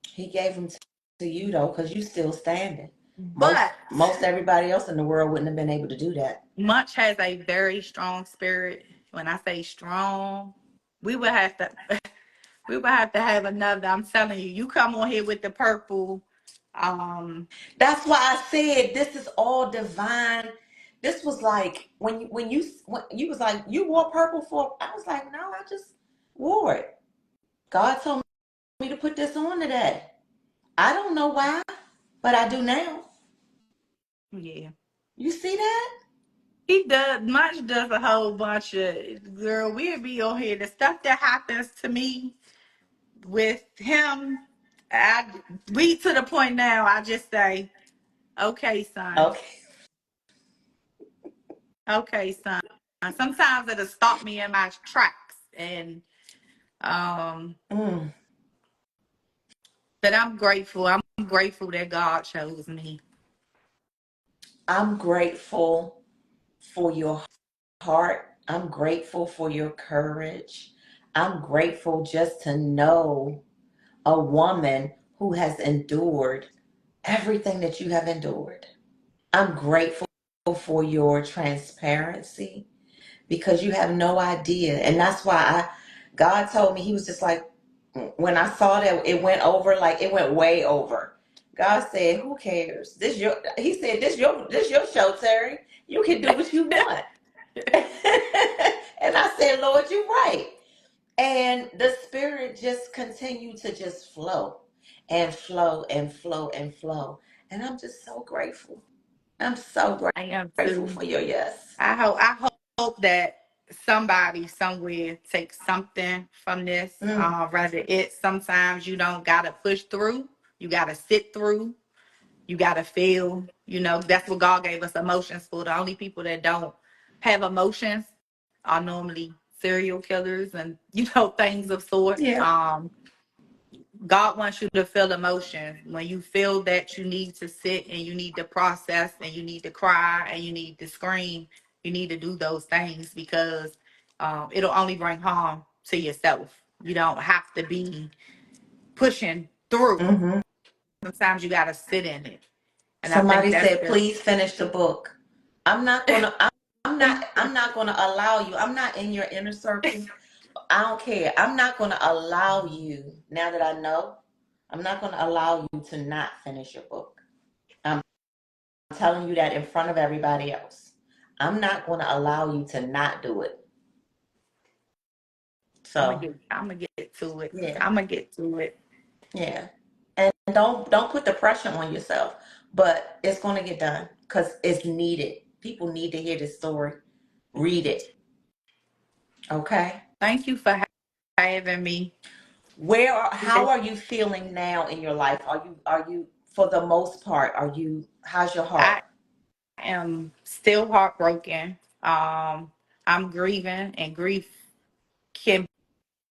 He gave them to you though, because you still standing. Most But most everybody else in the world wouldn't have been able to do that. Munch has a very strong spirit. When I say strong, we would have to we would have to have another. I'm telling you, you come on here with the purple. That's why I said this is all divine. This was like when you was like you wore purple for. I was like, no, I just wore it. God told me to put this on today. I don't know why, but I do now. Yeah. You see that? He does. Munch does a whole bunch of, girl. We'll be on here. The stuff that happens to me with him, we to the point now. I just say, okay, son. Okay. Okay, son. Sometimes it'll stop me in my tracks, and um, Mm. but I'm grateful. I'm grateful that God chose me. I'm grateful for your heart. I'm grateful for your courage. I'm grateful just to know a woman who has endured everything that you have endured. I'm grateful for your transparency because you have no idea. And that's why God told me, He was just like, when I saw that it went over, like it went way over. God said, "Who cares? He said, this your show, Terry. You can do what you want." And I said, "Lord, you're right." And the spirit just continued to just flow and flow and flow and flow. And I'm just so grateful. I'm so I am grateful too. for your yes. I hope that somebody somewhere takes something from this. Mm. Rather, sometimes you don't gotta push through. You gotta sit through. You gotta feel, that's what God gave us emotions for. The only people that don't have emotions are normally serial killers and things of sort. Yeah. God wants you to feel emotion. When you feel that you need to sit and you need to process and you need to cry and you need to scream, you need to do those things because it'll only bring harm to yourself. You don't have to be pushing through. Mm-hmm. Sometimes you got to sit in it. And I think Somebody that's said, please finish the book. I'm not gonna I'm not gonna allow you. I'm not in your inner circle. I don't care. I'm not gonna allow you, now that I know, I'm not gonna allow you to not finish your book. I'm telling you that in front of everybody else. I'm not gonna allow you to not do it. So I'm gonna get to it. yeah. I'm gonna get to it. Yeah. And don't put the pressure on yourself, but it's going to get done because it's needed. People need to hear this story. Read it. Okay. Thank you for having me. How are you feeling now in your life? Are you for the most part, how's your I heart? am still heartbroken. I'm grieving, and grief can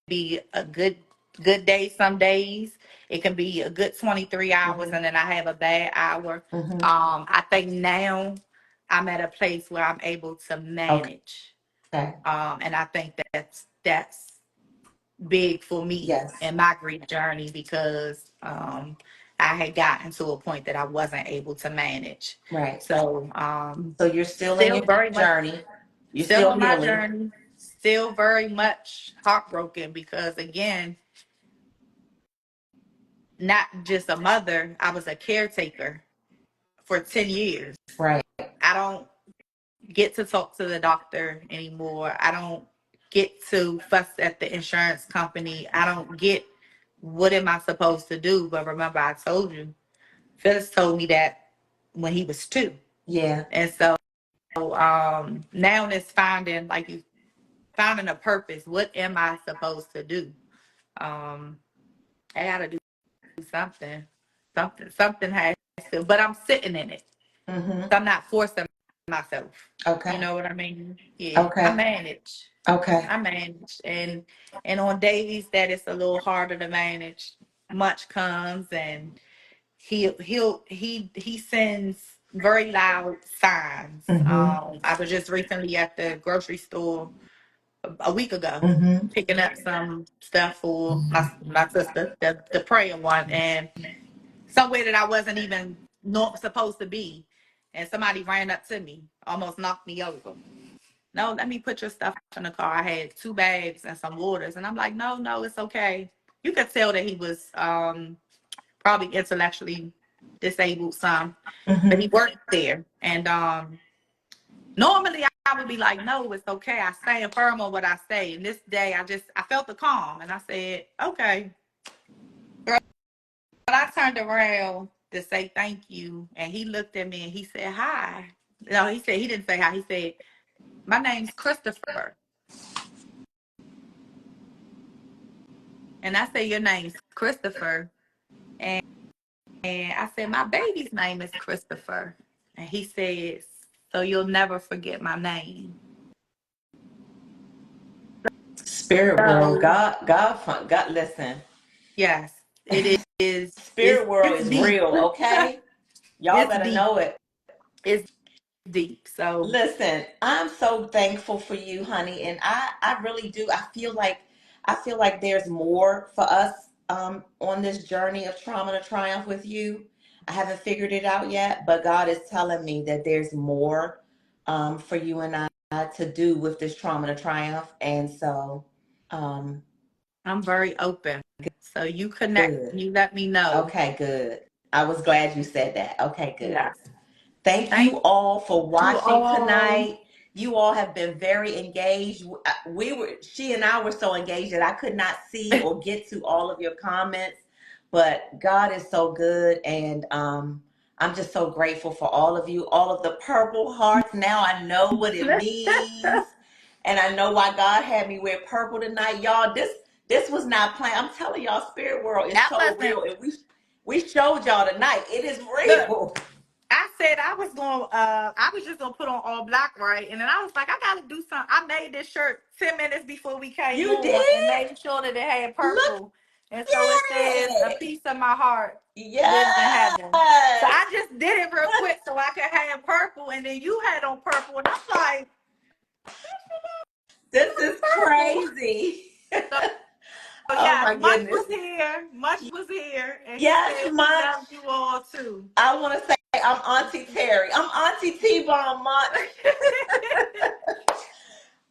be a good day some days. It can be a good 23 hours, Mm-hmm. and then I have a bad hour. Mm-hmm. I think now I'm at a place where I'm able to manage. Okay. And I think that's big for me Yes. in my grief journey because I had gotten to a point that I wasn't able to manage. Right. So So you're still in still your very much journey. You're still still on my healing. journey, still very much heartbroken because again, not just a mother, I was a caretaker for 10 years. Right. I don't get to talk to the doctor anymore. I don't get to fuss at the insurance company. I don't get what am I supposed to do? But remember, I told you, Phyllis told me that when he was 2. Yeah. And so now it's finding a purpose. What am I supposed to do? I gotta do something. Something has to, but I'm sitting in it. Mm-hmm. So I'm not forcing myself. You Okay. know what I mean? Yeah. I Okay. manage. Okay. I manage. And on days that it's a little harder to manage, much comes and he sends very loud signs. Mm-hmm. I was just recently at the grocery store a week ago Mm-hmm. picking up some stuff for my sister, the prayer one, and somewhere that I wasn't even not supposed to be. And somebody ran up to me, almost knocked me over. No, let me put your stuff in the car. I had 2 bags and some waters. And I'm like, no, it's okay. You could tell that he was probably intellectually disabled some, but he Mm-hmm. worked there. And normally I would be like, no, it's okay. I stand firm on what I say. And this day I felt the calm and I said, okay. But I turned around to say thank you, and he looked at me and he said hi. No, he didn't say hi. He said, "My name's Christopher," and I said, "Your name's Christopher," and I said, "My baby's name is Christopher," and he says, "So you'll never forget my name." Spirit world, So God, listen. yes, it is. Spirit world It's is deep. real, okay? Y'all It's better deep. know it. It's deep. So Listen, I'm so thankful for you, honey, and I really do. I feel like there's more for us on this journey of trauma to triumph with you. I haven't figured it out yet, but God is telling me that there's more for you and I to do with this trauma to triumph, and so um, I'm very open. So you connect. good. You let me know. Okay, good. I was glad you said that. Okay, good. Yes. Thank you Thank all for you watching all. tonight. You all have been very engaged. She and I were so engaged that I could not see or get to all of your comments. But God is so good, and I'm just so grateful for all of you, all of the purple hearts. Now I know what it means, and I know why God had me wear purple tonight, y'all. This was not planned. I'm telling y'all, spirit world is That so wasn't real, and We showed y'all tonight. It is Look, real. I said I was just gonna put on all black, right? And then I was like, I gotta do something. I made this shirt 10 minutes before we came You on and did? made sure that it had Look purple. And so it at says, a it. piece of my heart lives in Yes. heaven. So I just did it real quick so I could have purple, and then you had on purple, and I'm like, This is purple. crazy. So Oh yes, my goodness. Much was here, and he Yes, said he Munch. loved you all too. I want to say I'm Auntie Terry. I'm Auntie T-Bomb Munch.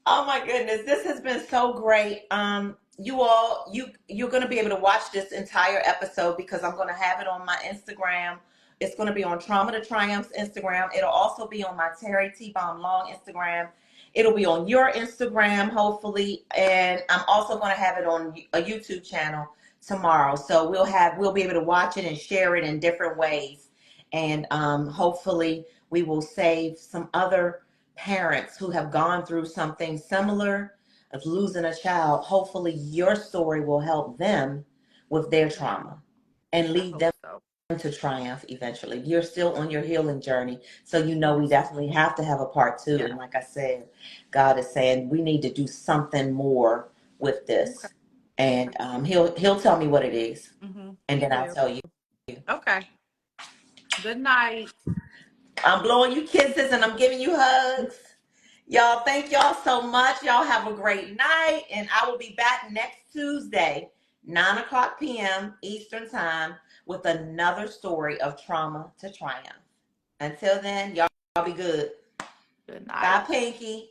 Oh my goodness, this has been so great. You all, you're gonna be able to watch this entire episode because I'm gonna have it on my Instagram. It's gonna be on Trauma to Triumph's Instagram. It'll also be on my Terry T Bomb Long Instagram. It'll be on your Instagram, hopefully, and I'm also gonna have it on a YouTube channel tomorrow. So we'll be able to watch it and share it in different ways, and hopefully we will save some other parents who have gone through something similar of losing a child. Hopefully your story will help them with their Yeah, trauma and I lead hope them so. to triumph eventually. You're still on your healing journey, so you know we Yes. definitely have to have a part two. Yeah. And like I said, God is saying we need to do something more with Okay. this, Okay. and he'll tell me what it is, and He then I'll will. tell you. Okay. Good night. I'm blowing you kisses and I'm giving you hugs. Y'all, thank y'all so much. Y'all have a great night. And I will be back next Tuesday, 9 o'clock p.m. Eastern Time, with another story of trauma to triumph. Until then, y'all be good. Good Bye, night. Pinky.